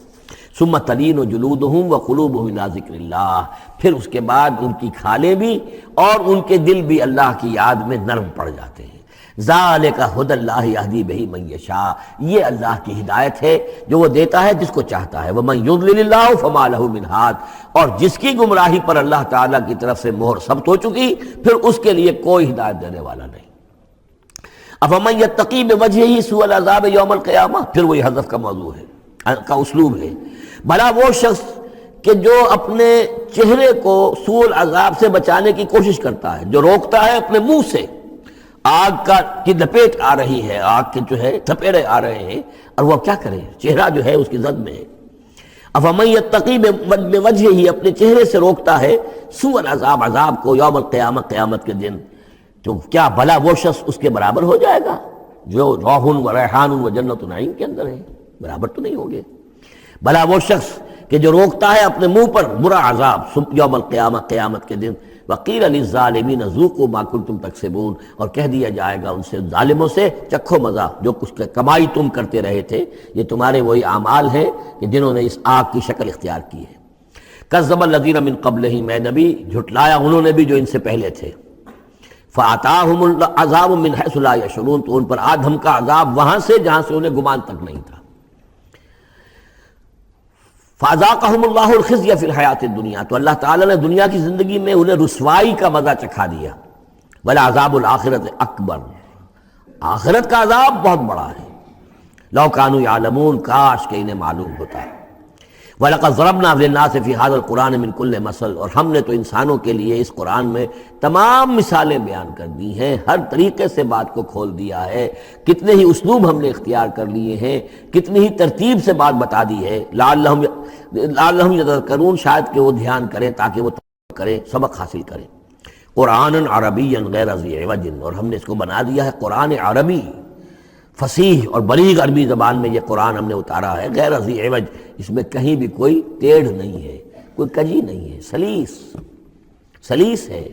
ثم تلین جلودہم وقلوبہم الی ذکر اللہ، پھر اس کے بعد ان کی کھالیں بھی اور ان کے دل بھی اللہ کی یاد میں نرم پڑ جاتے ہیں۔ ذالک ھدی اللہ یہدی بہ من یشاء، یہ اللہ کی ہدایت ہے جو وہ دیتا ہے جس کو چاہتا ہے، ومن یضلل اللہ فما لہ من ہاد، اور جس کی گمراہی پر اللہ تعالیٰ کی طرف سے مہر ثبت ہو چکی پھر اس کے لیے کوئی ہدایت دینے والا نہیں۔ افمن یتقی بوجہہ سوء العذاب یوم القیامہ، پھر وہی حذف کا موضوع ہے، کا اسلوب ہے، بھلا وہ شخص کہ جو اپنے چہرے کو سوء العذاب سے بچانے کی کوشش کرتا ہے، جو روکتا ہے اپنے منہ سے، آگ کی لپیٹ آ رہی ہے، آگ کے جو ہے تھپیڑے آ رہے ہیں، اور وہ کیا کرے، چہرہ جو ہے اس کی زد میں ہے۔ افمن یتقی بوجہہ، اپنے چہرے سے روکتا ہے سوء العذاب، عذاب کو، یوم القیامہ، قیامت کے دن، تو کیا بھلا وہ شخص اس کے برابر ہو جائے گا جو روح و ریحان و جنت نعیم کے اندر ہے؟ برابر تو نہیں ہوگے۔ بھلا وہ شخص کہ جو روکتا ہے اپنے منہ پر برا عذاب یوم القیامہ، قیامت کے دن، وقیل للظالمین ذوقوا ما کنتم تکسبون، اور کہہ دیا جائے گا ان سے، ظالموں سے، چکھو مزہ جو کچھ کمائی تم کرتے رہے تھے، یہ تمہارے وہی اعمال ہیں کہ جنہوں نے اس آگ کی شکل اختیار کی ہے۔ کذب الذین من قبلہم، اے نبی جھٹلایا انہوں نے بھی جو ان سے پہلے تھے، فَأَتَاهُمُ الْعَذَابُ مِنْ حَيْثُ لَا يَشْعُرُونَ، تو ان پر آ دھمکا عذاب وہاں سے جہاں سے انہیں گمان تک نہیں تھا۔ فَأَذَاقَهُمُ اللَّهُ الْخِزْيَ فِي الْحَيَاةِ الدُّنْيَا، تو اللہ تعالیٰ نے دنیا کی زندگی میں انہیں رسوائی کا مزہ چکھا دیا۔ وَلَعَذَابُ الْآخِرَةِ أَكْبَرُ، آخرت کا عذاب بہت بڑا ہے۔ لَوْ كَانُوا يَعْلَمُونَ، کاش کہ انہیں معلوم ہوتا ہے۔ وَلَقَدْ ضَرَبْنَا لِلنَّاسِ فِي هَذَا الْقُرْآنِ مِنْ كُلِّ مَثَلٍ، اور ہم نے تو انسانوں کے لیے اس قرآن میں تمام مثالیں بیان کر دی ہیں، ہر طریقے سے بات کو کھول دیا ہے، کتنے ہی اسلوب ہم نے اختیار کر لیے ہیں، کتنی ہی ترتیب سے بات بتا دی ہے، لعلہم یتذکرون، شاید کہ وہ دھیان کریں، تاکہ وہ کریں، سبق حاصل کریں۔ قرآن عربی غیر ذی عوج، اور ہم نے اس کو بنا دیا ہے قرآن عربی، فصیح اور بلیغ عربی زبان میں یہ قرآن ہم نے اتارا ہے، غیر ذی عوج، اس میں کہیں بھی کوئی ٹیڑھ نہیں ہے، کوئی کجی نہیں ہے، سلیس ہے،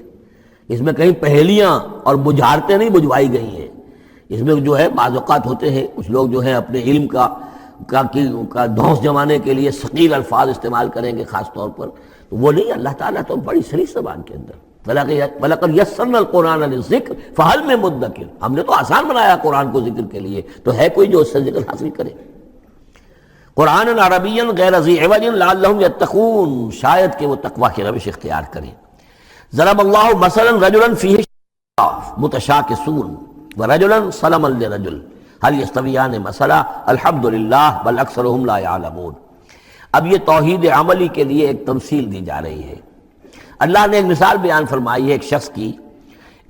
اس میں کہیں پہیلیاں اور بجھارتیں نہیں بجھوائی گئی ہیں۔ اس میں جو ہے بعض اوقات ہوتے ہیں کچھ لوگ جو ہے اپنے علم کا دھونس جمانے کے لیے ثقیل الفاظ استعمال کریں گے خاص طور پر، تو وہ نہیں، اللہ تعالیٰ تو بڑی سلیس زبان کے اندر، وَلَقَدْ يَسَّرْنَا الْقُرْآنَ لِلذِّكْرِ فَهَلْ مِن مُدَّكِرٍ، ہم نے تو آسان بنایا قرآن کو ذکر کے لیے، تو ہے کوئی جو اس سے ذکر حاصل کرے۔ قرآن عربی غیر ذی عوج لعلہم یتقون، شاید کہ وہ تقوی کی روش اختیار کریں۔ ضرب اللہ مثلا رجلا فیہ متشاکسون ورجلا سلما لرجل هل یستویان مثلا الحمد للہ بل اکثرهم لا یعلمون۔ اب یہ توحید عملی کے لیے ایک تمثیل دی جا رہی ہے۔ اللہ نے ایک مثال بیان فرمائی ہے ایک شخص کی،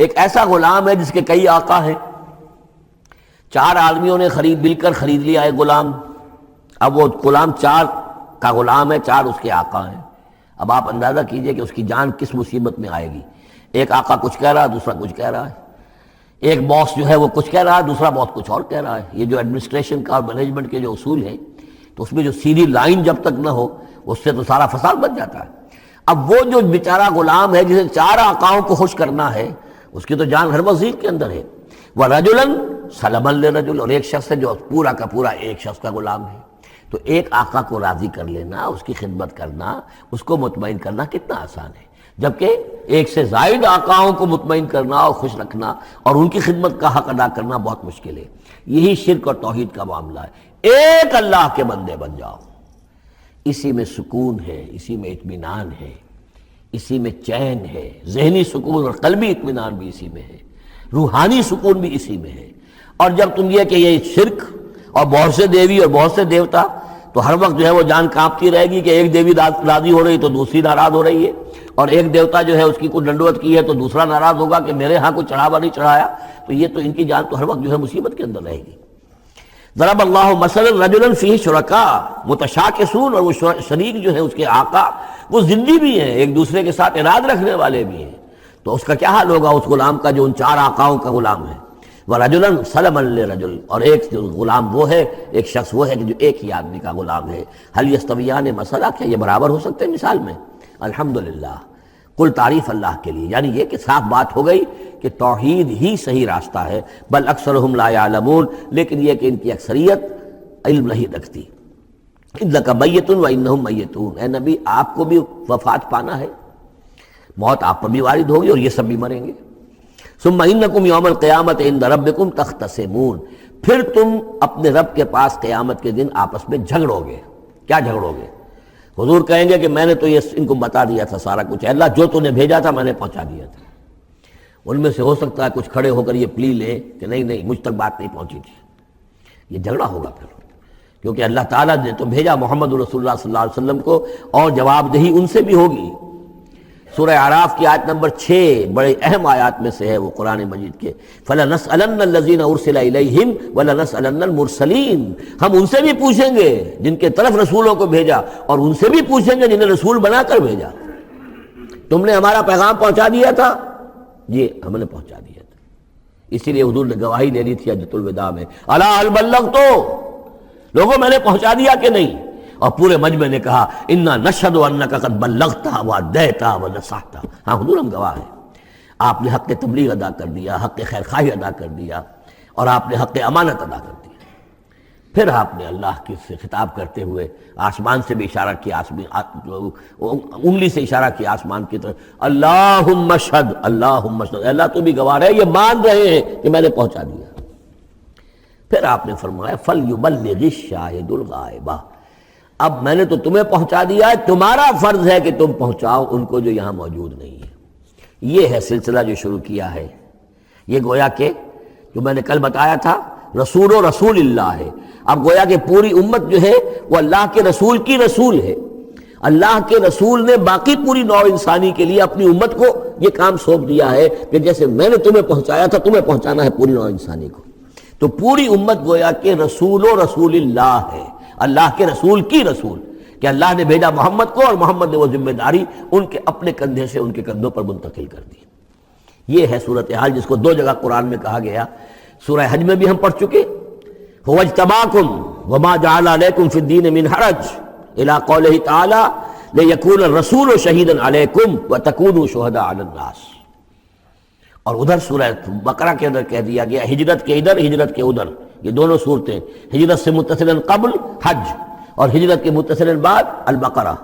ایک ایسا غلام ہے جس کے کئی آقا ہیں، چار آدمیوں نے مل کر خرید لیا ایک غلام، اب وہ غلام چار کا غلام ہے، چار اس کے آقا ہیں۔ اب آپ اندازہ کیجئے کہ اس کی جان کس مصیبت میں آئے گی۔ ایک آقا کچھ کہہ رہا ہے، دوسرا کچھ کہہ رہا ہے، ایک باس جو ہے وہ کچھ کہہ رہا ہے، دوسرا باس کچھ اور کہہ رہا ہے۔ یہ جو ایڈمنسٹریشن کا اور مینجمنٹ کے جو اصول ہیں، تو اس میں جو سیدھی لائن جب تک نہ ہو اس سے تو سارا فساد بن جاتا ہے۔ اب وہ جو بیچارہ غلام ہے جسے چار آقاؤں کو خوش کرنا ہے، اس کی تو جان ہر وظیف کے اندر ہے۔ وَرَجُلًا سَلَمًا لِرَجُلٍ، اور ایک شخص ہے جو پورا کا پورا ایک شخص کا غلام ہے۔ تو ایک آقا کو راضی کر لینا، اس کی خدمت کرنا، اس کو مطمئن کرنا کتنا آسان ہے، جبکہ ایک سے زائد آقاؤں کو مطمئن کرنا اور خوش رکھنا اور ان کی خدمت کا حق ادا کرنا بہت مشکل ہے۔ یہی شرک اور توحید کا معاملہ ہے۔ ایک اللہ کے بندے بن جاؤ، اسی میں سکون ہے، اسی میں اطمینان ہے، اسی میں چین ہے، ذہنی سکون اور قلبی اطمینان بھی اسی میں ہے، روحانی سکون بھی اسی میں ہے۔ اور جب تم یہ کہ یہ شرک اور بہت سے دیوی اور بہت سے دیوتا، تو ہر وقت جو ہے وہ جان کانپتی رہے گی کہ ایک دیوی راضی ہو رہی تو دوسری ناراض ہو رہی ہے، اور ایک دیوتا جو ہے اس کی کوئی ڈنڈوت کی ہے تو دوسرا ناراض ہوگا کہ میرے ہاں کوئی چڑھاوا نہیں چڑھایا، تو یہ تو ان کی جان تو ہر وقت جو ہے مصیبت کے اندر رہے گی۔ ضرب اللہ مثلا رجلا فیہ شرکاء متشاکسون، اور وہ شریک جو ہے اس کے آقا وہ زندی بھی ہیں، ایک دوسرے کے ساتھ اراد رکھنے والے بھی ہیں، تو اس کا کیا حال ہوگا اس غلام کا جو ان چار آقاؤں کا غلام ہے۔ وَرَجُلًا سَلَمًا لِرَجُلٍ، اور ایک جو غلام وہ ہے، ایک شخص وہ ہے کہ جو ایک ہی آدمی کا غلام ہے۔ هل يستویان مثلا، کیا یہ برابر ہو سکتے ہیں مثال میں؟ الحمدللہ، کل تعریف اللہ کے لیے، یعنی یہ کہ صاف بات ہو گئی کہ توحید ہی صحیح راستہ ہے۔ بل اکثرهم لا يعلمون، لیکن یہ کہ ان کی اکثریت علم نہیں رکھتی۔ اِنَّكَ مَيِّتٌ وَإِنَّهُمْ مَيِّتُونَ، اے نبی آپ کو بھی وفات پانا ہے، موت آپ پر بھی وارد ہوگی اور یہ سب بھی مریں گے۔ ثم انکم یوم القیامت عند ربکم تختصمون، پھر تم اپنے رب کے پاس قیامت کے دن آپس میں جھگڑو گے۔ کیا جھگڑو گے؟ حضور کہیں گے کہ میں نے تو یہ ان کو بتا دیا تھا سارا کچھ، اللہ جو تو نے بھیجا تھا میں نے پہنچا دیا تھا۔ ان میں سے ہو سکتا ہے کچھ کھڑے ہو کر یہ پلی لے کہ نہیں مجھ تک بات نہیں پہنچی تھی، یہ جھگڑا ہوگا پھر، کیونکہ اللہ تعالیٰ نے تو بھیجا محمد رسول اللہ صلی اللہ علیہ وسلم کو، اور جواب دہی ان سے بھی ہوگی۔ سورہ اعراف کی آیت نمبر 6 بڑے اہم آیات میں سے ہے وہ قرآن مجید کے، فَلَنَسْأَلَنَّ الَّذِينَ أُرْسِلَ إِلَيْهِمْ وَلَنَسْأَلَنَّ الْمُرْسَلِينَ، ہم ان سے بھی پوچھیں گے جن کے طرف رسولوں کو بھیجا، اور ان سے بھی پوچھیں گے جنہیں رسول بنا کر بھیجا۔ تم نے ہمارا پیغام پہنچا دیا تھا؟ جی ہم نے پہنچا دیا تھا۔ اسی لیے حضور نے گواہی دینی تھی حجۃ الوداع میں، الا هل بلغت، لوگوں میں نے پہنچا دیا کہ نہیں؟ اور پورے مجمع نے کہا انا نشہد انک قد بلغت وادیت ونصحت، ہاں حضور ہم گواہ ہیں، آپ نے حق تبلیغ ادا کر دیا، حق خیر خواہی ادا کر دیا، اور آپ نے حق امانت ادا کر دیا۔ پھر آپ نے اللہ کی سے خطاب کرتے ہوئے آسمان سے بھی اشارہ کیا، انگلی سے اشارہ کیا آسمان کی طرف، اللہم اشہد، اللہم اشہد، اللہ تو بھی گواہ ہے، یہ مان رہے ہیں کہ میں نے پہنچا دیا۔ پھر آپ نے فرمایا فَلْيُبَلِّغِ الشَّاهِدُ الْغَائِبَ، اب میں نے تو تمہیں پہنچا دیا ہے، تمہارا فرض ہے کہ تم پہنچاؤ ان کو جو یہاں موجود نہیں ہے۔ یہ ہے سلسلہ جو شروع کیا ہے، یہ گویا کہ جو میں نے کل بتایا تھا رسول و رسول اللہ ہے، اب گویا کہ پوری امت جو ہے وہ اللہ کے رسول کی رسول ہے۔ اللہ کے رسول نے باقی پوری نوع انسانی کے لیے اپنی امت کو یہ کام سونپ دیا ہے کہ جیسے میں نے تمہیں پہنچایا تھا تمہیں پہنچانا ہے پوری نوع انسانی کو۔ تو پوری امت گویا کہ رسول و رسول اللہ ہے، اللہ کے رسول کی رسول، کہ اللہ نے بھیجا محمد کو، اور محمد نے وہ ذمہ داری ان کے اپنے کندھے سے ان کے کندھوں پر منتقل کر دی۔ یہ ہے صورتحال جس کو 2 جگہ قرآن میں کہا گیا، سورہ حج میں بھی ہم پڑھ چکے، هو اجتباکم وما جعل علیکم فی الدین من حرج الی قولہ تعالی لیکون الرسول شہیدا علیکم وتکونوا شہداء علی الناس۔ اور ادھر سورہ بقرہ کے اندر کہہ دیا گیا ہجرت کے ادھر ہجرت کے ادھر، یہ دونوں صورتیں، ہجرت سے متصلا قبل حج اور ہجرت کے متصلا بعد البقرہ۔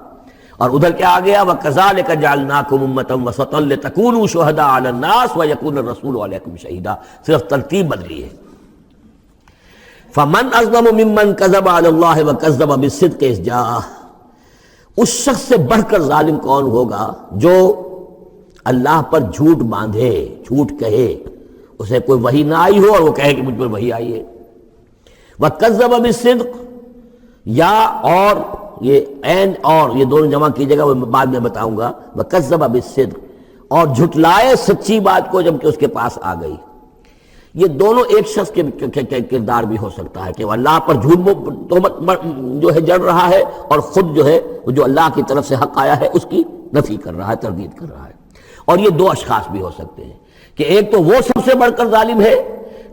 اور ادھر کیا آ گیا وَكَذَلِكَ جَعَلْنَاكُمْ أُمَّةً وَسَطًا لِتَكُونُوا شُهَدَاءَ عَلَى النَّاسِ وَيَكُونَ الرَّسُولُ عَلَيْكُمْ شَهِيدًا، صرف ترتیب بدلی ہے۔ فَمَنْ أَظْلَمُ مِمَّنْ كَذَبَ عَلَى اللَّهِ وَكَذَّبَ بِالصِّدْقِ إِذْ جَاءَهُ، اس شخص سے بڑھ کر ظالم کون ہوگا جو اللہ پر جھوٹ باندھے، جھوٹ کہے، اسے کوئی وحی نہ آئی ہو اور وہ کہے کہ مجھ پر وحی آئی ہے۔ وَكَذَّبَ بِالصِّدْقِ، یا اور یہ این اور یہ دونوں جمع کیجیے گا، وہ بعد میں بتاؤں گا۔ وَكَذَّبَ بِالصِّدْقِ، اور جھٹلائے سچی بات کو جب کہ اس کے پاس آ گئی۔ یہ دونوں ایک شخص کے کردار بھی ہو سکتا ہے کہ وہ اللہ پر جھوٹ تہمت جو ہے جڑ رہا ہے، اور خود جو ہے جو اللہ کی طرف سے حق آیا ہے اس کی نفی کر رہا ہے، تردید کر رہا ہے۔ اور یہ 2 اشخاص بھی ہو سکتے ہیں کہ ایک تو وہ سب سے بڑھ کر ظالم ہے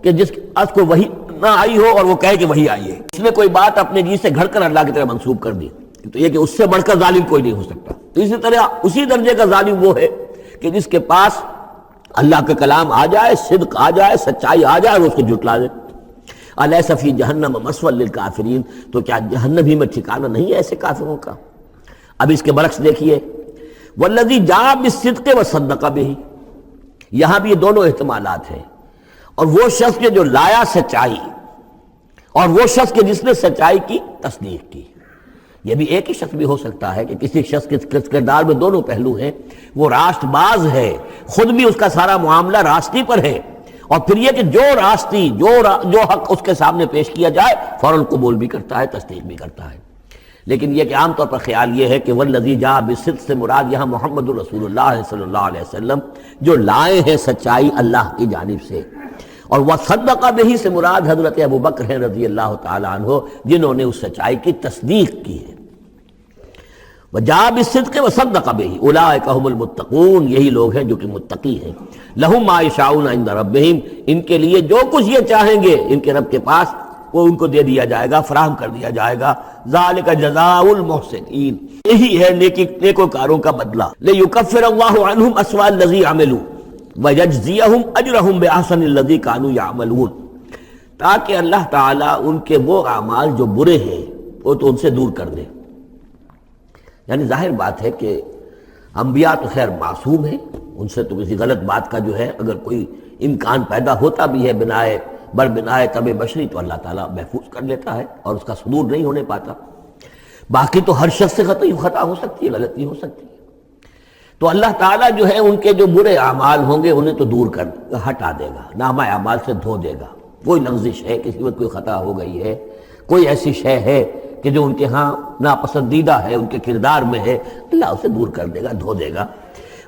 کہ جس کو وحی نہ آئی ہو اور وہ کہے کہ وحی آئی ہے، اس نے کوئی بات اپنے جی سے گھڑ کر اللہ کی طرف منسوب کر دی، تو یہ کہ اس سے بڑھ کر ظالم کوئی نہیں ہو سکتا۔ تو اسی طرح اسی درجے کا ظالم وہ ہے کہ جس کے پاس اللہ کا کلام آ جائے، صدق آ جائے، سچائی آ جائے اور اس کو جھٹلا دے۔ الیس فی جہنم مثوی للکافرین، تو کیا جہنم ہی میں ٹھکانہ نہیں ہے ایسے کافروں کا؟ اب اس کے برعکس دیکھیے والذی جاء بالصدق وصدق بہ، یہاں بھی یہ دونوں احتمالات ہیں، اور وہ شخص کے جو لایا سچائی، اور وہ شخص کے جس نے سچائی کی تصدیق کی۔ یہ بھی ایک ہی شخص بھی ہو سکتا ہے کہ کسی شخص کے کردار میں دونوں پہلو ہیں، وہ راست باز ہے، خود بھی اس کا سارا معاملہ راستی پر ہے، اور پھر یہ کہ جو راستی جو حق اس کے سامنے پیش کیا جائے فوراً قبول بھی کرتا ہے، تصدیق بھی کرتا ہے۔ لیکن یہ کہ عام طور پر خیال یہ ہے کہ والذی جاء بالصدق سے مراد یہاں محمد رسول اللہ صلی اللہ علیہ وسلم جو لائے ہیں سچائی اللہ کی جانب سے، اور وصدق بہ سے مراد حضرت ابوبکر ہیں رضی اللہ تعالی عنہ جنہوں نے اس سچائی کی تصدیق کی ہے۔ وجاء بالصدق وصدق بہ اولئک هم المتقون، یہی لوگ ہیں جو کہ متقی ہیں۔ لہم ما یشاؤون عند ربہم، ان کے لیے جو کچھ یہ چاہیں گے ان کے رب کے پاس وہ ان کو دے دیا جائے گا، فراہم کر دیا جائے گا۔ ذالک جزاء المحسنین، یہی ہے نیکوکاروں کا بدلہ۔ لیکفر اللہ عنہم اسوأ الذی عملوا ویجزیہم اجرہم باحسن الذی کانوا یعملون، تاکہ اللہ تعالیٰ ان کے وہ اعمال جو برے ہیں وہ تو ان سے دور کر دے۔ یعنی ظاہر بات ہے کہ انبیاء تو خیر معصوم ہیں، ان سے تو کسی غلط بات کا جو ہے اگر کوئی امکان پیدا ہوتا بھی ہے بنائے طب بشری تو اللہ تعالیٰ محفوظ کر لیتا ہے اور اس کا صدور نہیں ہونے پاتا۔ باقی تو ہر شخص سے خطا ہو سکتی ہے، غلطی ہو سکتی ہے۔ تو اللہ تعالیٰ جو ہے ان کے جو برے اعمال ہوں گے انہیں تو دور کر ہٹا دے گا، نامہ اعمال سے دھو دے گا۔ کوئی لغزش ہے، کسی وقت کوئی خطا ہو گئی ہے، کوئی ایسی شے ہے کہ جو ان کے ہاں ناپسندیدہ ہے، ان کے کردار میں ہے، اللہ اسے دور کر دے گا، دھو دے گا۔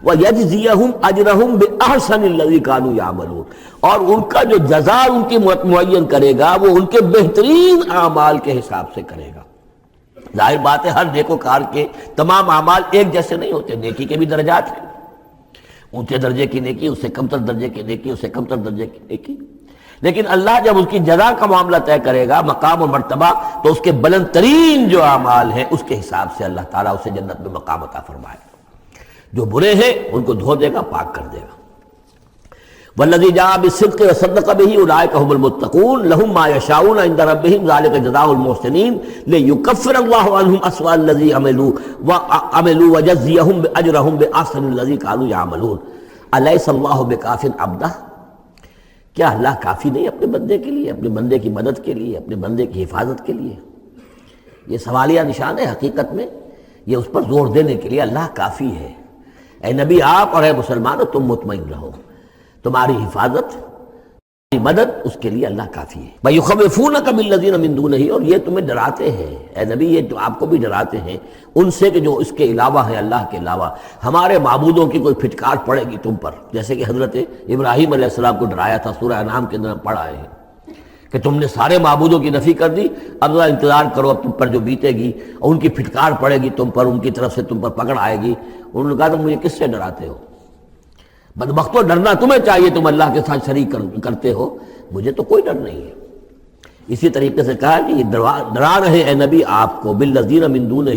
وَيَجْزِيَهُمْ أَجْرَهُمْ بِأَحْسَنِ الَّذِي كَانُوا يَعْمَلُونَ، اور ان کا جو جزا ان کی معین کرے گا وہ ان کے بہترین اعمال کے حساب سے کرے گا۔ ظاہر بات ہے ہر نیکوکار کے تمام اعمال ایک جیسے نہیں ہوتے، نیکی کے بھی درجات ہیں، اونچے درجے کی نیکی، اس سے کمتر درجے کی نیکی، اس سے کمتر درجے کی نیکی، لیکن اللہ جب اس کی جزا کا معاملہ طے کرے گا، مقام و مرتبہ، تو اس کے بلند ترین جو اعمال ہیں اس کے حساب سے اللہ تعالیٰ اسے جنت میں مقام عطا فرمائے گا۔ جو برے ہیں ان کو دھو دے گا، پاک کر دے گا۔ والذی جاء بالصدق وصدق به اولئک هم المتقون لهم ما یشاءون عند ربهم ذلك جزاء المحسنین لیکفر اللہ عنهم اسوأ الذی عملوا ویجزیهم اجرهم باحسن الذی كانوا یعملون الیس اللہ بکاف عبدہ، کیا اللہ کافی نہیں اپنے بندے کے لیے، اپنے بندے کی مدد کے لیے، اپنے بندے کی حفاظت کے لیے؟ یہ سوالیہ نشان ہے حقیقت میں، یہ اس پر زور دینے کے لیے اللہ کافی ہے۔ اے نبی آپ اور اے مسلمانوں تم مطمئن رہو، تمہاری حفاظت، تمہاری مدد اس کے لیے اللہ کافی ہے۔ وَيُخَوِّفُونَكَ بِالَّذِينَ مِن دُونِهِ، اور یہ تمہیں ڈراتے ہیں اے نبی، یہ تو آپ کو بھی ڈراتے ہیں ان سے کہ جو اس کے علاوہ ہے، اللہ کے علاوہ ہمارے معبودوں کی کوئی پھٹکار پڑے گی تم پر، جیسے کہ حضرت ابراہیم علیہ السلام کو ڈرایا تھا، سورہ انعام کے اندر ہم پڑھ آئے ہیں کہ تم نے سارے معبودوں کی نفی کر دی، اب ذرا انتظار کرو، اب تم پر جو بیتے گی اور ان کی پھٹکار پڑے گی تم پر، ان کی طرف سے تم پر پکڑ آئے گی۔ انہوں نے کہا تم مجھے کس سے ڈراتے ہو؟ بدبختو ڈرنا تمہیں چاہیے، تم اللہ کے ساتھ شریک کرتے ہو، مجھے تو کوئی ڈر نہیں ہے۔ اسی طریقے سے کہا کہ یہ ڈرا رہے اے نبی آپ کو بالذین من دونہ،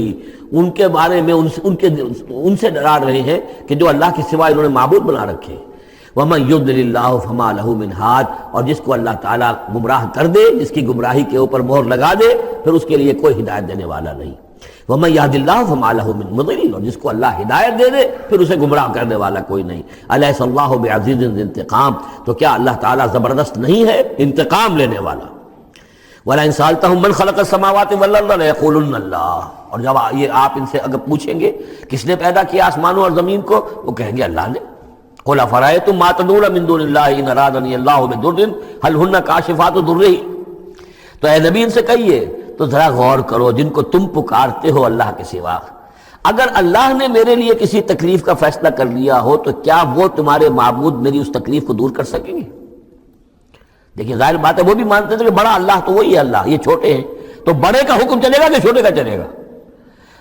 ان کے بارے میں ان سے ڈرا رہے ہیں کہ جو اللہ کے سوا انہوں نے معبود بنا رکھے۔ وَمَن يُضْلِلِ اللَّهُ فَمَا لَهُ مِنْ هَادٍ، اور جس کو اللہ تعالیٰ گمراہ کر دے، جس کی گمراہی کے اوپر مہر لگا دے، پھر اس کے لیے کوئی ہدایت دینے والا نہیں۔ وَمَن يَهْدِ اللَّهُ فَمَا لَهُ مِن مُضِلٍّ، اور جس کو اللہ ہدایت دے دے پھر اسے گمراہ کرنے والا کوئی نہیں۔ أَلَيْسَ اللَّهُ بِعَزِيزٍ ذِي انتقام، تو کیا اللہ تعالیٰ زبردست نہیں ہے، انتقام لینے والا؟ وَلَئِن سَأَلْتَهُم مَّنْ خَلَقَ السَّمَاوَاتِ وَالْأَرْضَ لَيَقُولُنَّ اللَّهُ، اور جب یہ آپ ان سے اگر پوچھیں گے کس نے پیدا کیا آسمانوں اور زمین کو، وہ کہیں گے اللہ نے۔ قُلْ أَفَرَأَيْتُم مَّا تَدْعُونَ مِن دُونِ اللَّهِ إِنْ أَرَادَنِيَ اللَّهُ بِضُرٍّ هَلْ هُنَّ كَاشِفَاتُ ضُرِّهِ، تو اے نبی ان سے کہیے تو ذرا غور کرو، جن کو تم پکارتے ہو اللہ کے سوا، اگر اللہ نے میرے لیے کسی تکلیف کا فیصلہ کر لیا ہو تو کیا وہ تمہارے معبود میری اس تکلیف کو دور کر سکیں گے؟ دیکھیں ظاہر بات ہے وہ بھی مانتے تھے کہ بڑا اللہ تو وہی ہے اللہ، یہ چھوٹے ہیں، تو بڑے کا حکم چلے گا کہ چھوٹے کا چلے گا؟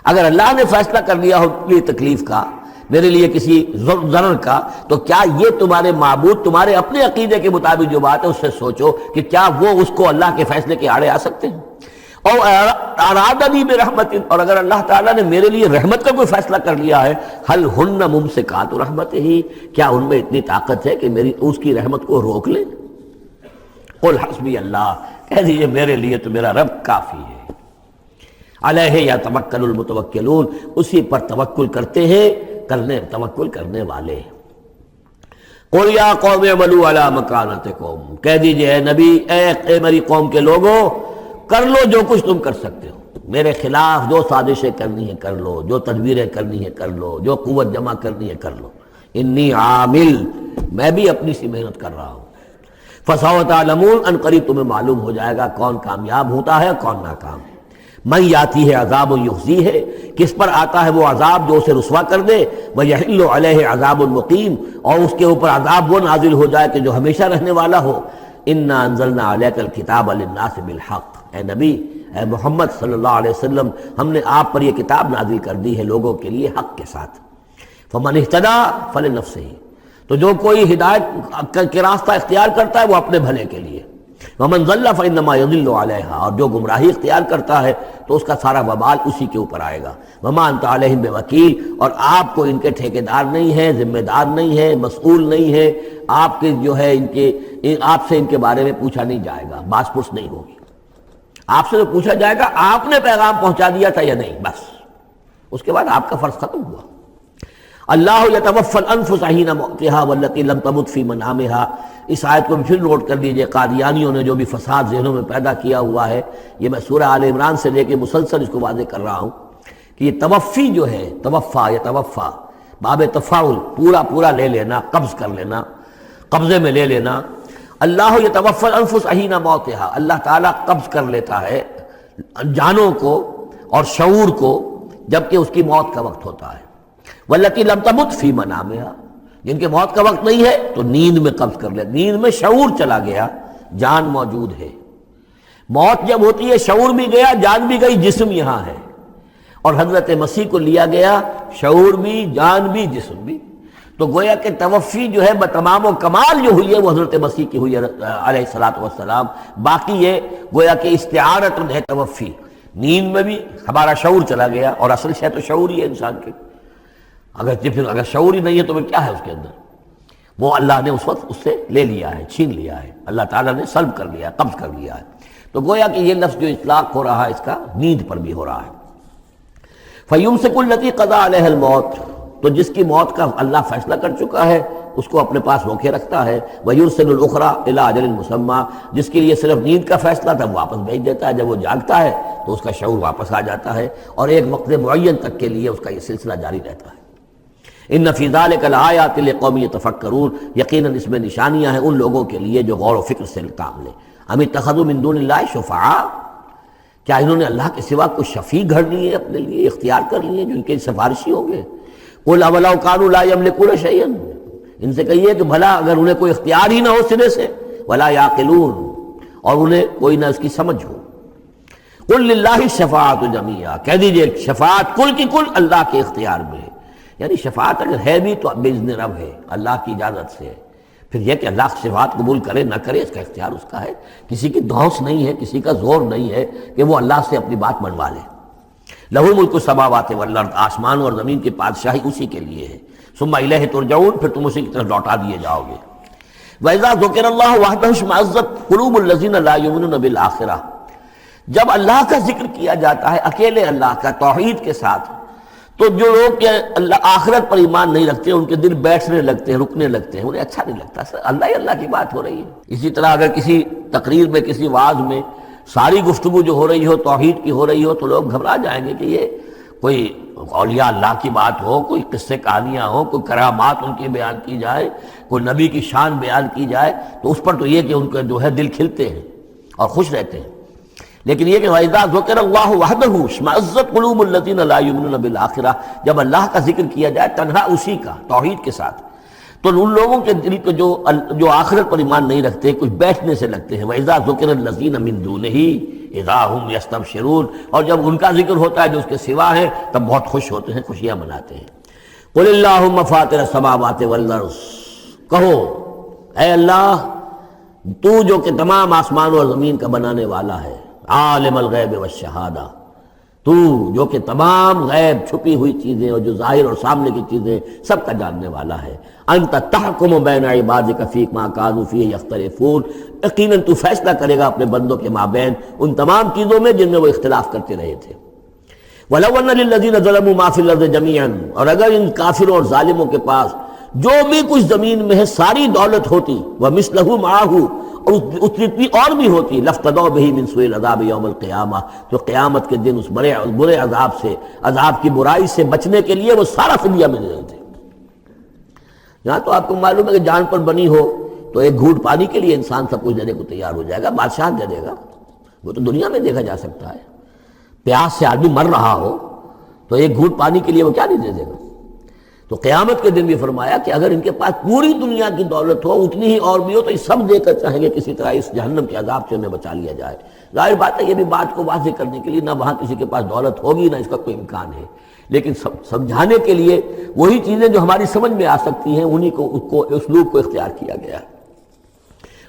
اگر اللہ نے فیصلہ کر لیا ہو میری تکلیف کا، میرے لیے کسی ضرر کا، تو کیا یہ تمہارے معبود تمہارے اپنے عقیدے کے مطابق جو بات ہے اس سے سوچو کہ کیا وہ اس کو اللہ کے فیصلے کے آڑے آ سکتے ہیں؟ اور ارادنی برحمت، اور اگر اللہ تعالیٰ نے میرے لیے رحمت کا کوئی فیصلہ کر لیا ہے، ہل ہن ممسکات رحمت ہی، کیا ان میں اتنی طاقت ہے کہ میری اس کی رحمت کو روک لیں؟ قل حسبی اللہ، کہہ دیجئے میرے لیے تو میرا رب کافی ہے۔ علیہ یتوکل المتوکلون، اسی پر توکل کرتے ہیں توکل کرنے والے۔ قل یا قوم اعملوا علی مکانتکم، کہہ دیجئے اے نبی، اے میری قوم کے لوگوں، کر لو جو کچھ تم کر سکتے ہو، میرے خلاف جو سازشیں کرنی ہیں کر لو، جو تدبیریں کرنی ہیں کر لو، جو قوت جمع کرنی ہے کر لو، انی عامل، میں بھی اپنی سی محنت کر رہا ہوں۔ فسوف تعلمون، ان قریب تمہیں معلوم ہو جائے گا کون کامیاب ہوتا ہے کون ناکام۔ من یاتی ہے عذاب یخزی ہے، کس پر آتا ہے وہ عذاب جو اسے رسوا کر دے، ویحل علیہ عذاب مقیم، اور اس کے اوپر عذاب وہ نازل ہو جائے کہ جو ہمیشہ رہنے والا ہو۔ انا انزلنا علیک الکتاب للناس بالحق، اے نبی، اے محمد صلی اللہ علیہ وسلم، ہم نے آپ پر یہ کتاب نازل کر دی ہے لوگوں کے لیے حق کے ساتھ۔ فمن اہتدی فلنفسہ، تو جو کوئی ہدایت کے راستہ اختیار کرتا ہے وہ اپنے بھلے کے لیے، ومن ضل فانما یضل علیہا، اور جو گمراہی اختیار کرتا ہے تو اس کا سارا وبال اسی کے اوپر آئے گا۔ وما انت علیہم بوکیل، اور آپ کو ان کے ٹھیکیدار نہیں ہے، ذمہ دار نہیں ہے، مسئول نہیں ہے، آپ کے جو ہے آپ سے ان کے بارے میں پوچھا نہیں جائے گا، باس پرس نہیں ہوگی، آپ سے تو پوچھا جائے گا آپ نے پیغام پہنچا دیا تھا یا نہیں، بس اس کے بعد آپ کا فرض ختم ہوا۔ اللہ یتوفی الانفس حین موتها والتی لم تمت فی منامها. اس آیت کو بھی پھر نوٹ کر لیجئے، قادیانیوں نے جو بھی فساد ذہنوں میں پیدا کیا ہوا ہے، یہ میں سورہ آل عمران سے لے کے مسلسل اس کو واضح کر رہا ہوں کہ یہ توفی جو ہے، توفا یا توفا باب تفاعل، پورا پورا لے لینا، قبض کر لینا، قبضے میں لے لینا. اللہ یتوفی الانفس حین موتها، اللہ تعالیٰ قبض کر لیتا ہے جانوں کو اور شعور کو جبکہ اس کی موت کا وقت ہوتا ہے. والتی لم تمت فی منامها، جن کے موت کا وقت نہیں ہے تو نیند میں قبض کر لے. نیند میں شعور چلا گیا، جان موجود ہے. موت جب ہوتی ہے شعور بھی گیا، جان بھی گئی، جسم یہاں ہے. اور حضرت مسیح کو لیا گیا، شعور بھی، جان بھی، جسم بھی. تو گویا کہ توفی جو ہے بتمام و کمال جو ہوئی ہے وہ حضرت مسیح کی ہوئی ہے علیہ الصلوۃ والسلام. باقی یہ گویا کہ استعارت ہے توفی. نیند میں بھی ہمارا شعور چلا گیا، اور اصل شے تو شعور ہی ہے انسان کے. اگر شعور ہی نہیں ہے تو پھر کیا ہے اس کے اندر؟ وہ اللہ نے اس وقت اس سے لے لیا ہے، چھین لیا ہے، اللہ تعالیٰ نے سلب کر لیا ہے، قبض کر لیا ہے. تو گویا کہ یہ لفظ جو اطلاق ہو رہا ہے اس کا نیند پر بھی ہو رہا ہے. فَيُمْسِكُ الَّتِي قَضَىٰ عَلَيْهَا الْمَوْتَ، تو جس کی موت کا اللہ فیصلہ کر چکا ہے اس کو اپنے پاس روکے رکھتا ہے. وَيُرْسِلُ الْأُخْرَىٰ إِلَىٰ أَجَلٍ مُّسَمًّى، جس کے لیے صرف نیند کا فیصلہ تھا وہ واپس بھیج دیتا ہے. جب وہ جاگتا ہے تو اس کا شعور واپس آ جاتا ہے، اور ایک وقت معین تک کے لیے اس کا یہ سلسلہ جاری رہتا ہے. ان فی ذلک لآیات لقوم یتفکرون، یقیناً اس میں نشانیاں ہیں ان لوگوں کے لیے جو غور و فکر سے کام لیں. ام اتخذوا من دون اللہ شفعاء، کیا انہوں نے اللہ کے سوا کوئی شفیع گھڑ لیے اپنے لیے، اختیار کر لیے جو ان کے سفارشی ہوں گے؟ قل اولو کانوا لا یملکون شیئا، ان سے کہیے کہ بھلا اگر انہیں کوئی اختیار ہی نہ ہو سرے سے، ولا یعقلون، اور انہیں کوئی نہ اس کی سمجھ ہو. قل للہ الشفاعۃ جمیعا، کہہ دیجئے شفاعت کل کی کل اللہ کے اختیار میں ہے. یعنی شفاعت اگر ہے بھی تو باذن رب ہے، اللہ کی اجازت سے ہے. پھر یہ کہ اللہ شفاعت قبول کرے نہ کرے اس کا اختیار اس کا ہے. کسی کی دھوس نہیں ہے، کسی کا زور نہیں ہے کہ وہ اللہ سے اپنی بات منوا لے. لہ ملک السماوات والارض، آسمان اور زمین کی بادشاہی اسی کے لیے ہے. ثم الیہ ترجعون، پھر تم اسی کی طرف لوٹا دیے جاؤ گے. وَإِذَا ذُكِرَ اللَّهُ وَحْدَهُ اشْمَأَزَّتْ قُلُوبُ الَّذِينَ لَا يُؤْمِنُونَ بِالْآخِرَةِ، جب اللہ کا ذکر کیا جاتا ہے اکیلے اللہ کا توحید کے ساتھ، تو جو لوگ کہ اللہ آخرت پر ایمان نہیں رکھتے ان کے دل بیٹھنے لگتے ہیں، رکنے لگتے ہیں، انہیں اچھا نہیں لگتا. اللہ ہی اللہ کی بات ہو رہی ہے. اسی طرح اگر کسی تقریر میں، کسی وعظ میں ساری گفتگو جو ہو رہی ہو توحید کی ہو رہی ہو تو لوگ گھبرا جائیں گے کہ یہ کوئی اولیاء اللہ کی بات ہو، کوئی قصے کہانیاں ہوں، کوئی کرامات ان کی بیان کی جائے، کوئی نبی کی شان بیان کی جائے، تو اس پر تو یہ کہ ان کے جو ہے دل کھلتے ہیں اور خوش رہتے ہیں. لیکن یہ کہ وَإِذَا ذُكِرَ اللَّهُ وَحْدَهُ اشْمَأَزَّتْ قُلُوبُ الَّذِينَ لَا يُؤْمِنُونَ بِالْآخِرَةِ، جب اللہ کا ذکر کیا جائے تنہا اسی کا توحید کے ساتھ، تو ان لوگوں کے دل کو جو آخرت پر ایمان نہیں رکھتے کچھ بیٹھنے سے لگتے ہیں. وَإِذَا ذُكِرَ الَّذِينَ مِن دُونِهِ إِذَا هُمْ يَسْتَبْشِرُونَ، اور جب ان کا ذکر ہوتا ہے جو اس کے سوا ہے تب بہت خوش ہوتے ہیں، خوشیاں مناتے ہیں. قُلِ اللَّهُمَّ فَاطِرَ السَّمَاوَاتِ وَالْأَرْضِ، کہو اے اللہ تو جو کہ تمام آسمان اور زمین کا بنانے والا ہے، عالم الغیب والشہادہ، تو جو کہ تمام غیب چھپی ہوئی چیزیں اور جو ظاہر اور سامنے کی چیزیں سب کا جاننے والا ہے. انت تحکم بین عبادک فیما کانوا فیہ یختلفون، یقیناً تو فیصلہ کرے گا اپنے بندوں کے مابین ان تمام چیزوں میں جن میں وہ اختلاف کرتے رہے تھے. وَلَوْ أَنَّ لِلَّذِينَ ظَلَمُوا مَا فِي الْأَرْضِ جَمِيعًا، اور اگر ان کافروں اور ظالموں کے پاس جو بھی کچھ زمین میں ہے ساری دولت ہوتی، وَمِثْلَهُ مَعَهُ، اور اتنی اور بھی ہوتی، لَافْتَدَوْا بِهِ مِنْ سُوءِ الْعَذَابِ يَوْمَ الْقِيَامَةِ، تو قیامت کے دن اس برے عذاب سے، عذاب کی برائی سے بچنے کے لیے وہ سارا فدیہ میں دے دیتے. یہاں تو آپ کو معلوم ہے کہ جان پر بنی ہو تو ایک گھونٹ پانی کے لیے انسان سب کچھ دینے کو تیار ہو جائے گا، بادشاہ دے دے گا. وہ تو دنیا میں دیکھا جا سکتا ہے. پیاس سے آدمی مر رہا ہو تو ایک گھونٹ پانی کے لیے وہ کیا نہیں دے دے گا. تو قیامت کے دن بھی فرمایا کہ اگر ان کے پاس پوری دنیا کی دولت ہو، اتنی ہی اور بھی ہو، تو یہ سب دے کر چاہیں گے کسی طرح اس جہنم کے عذاب سے انہیں بچا لیا جائے. ظاہر بات ہے یہ بھی بات کو واضح کرنے کے لیے نہ وہاں کسی کے پاس دولت ہوگی نہ اس کا کوئی امکان ہے، لیکن سمجھانے کے لیے وہی چیزیں جو ہماری سمجھ میں آ سکتی ہیں انہی کو اسلوب کو اختیار کیا گیا.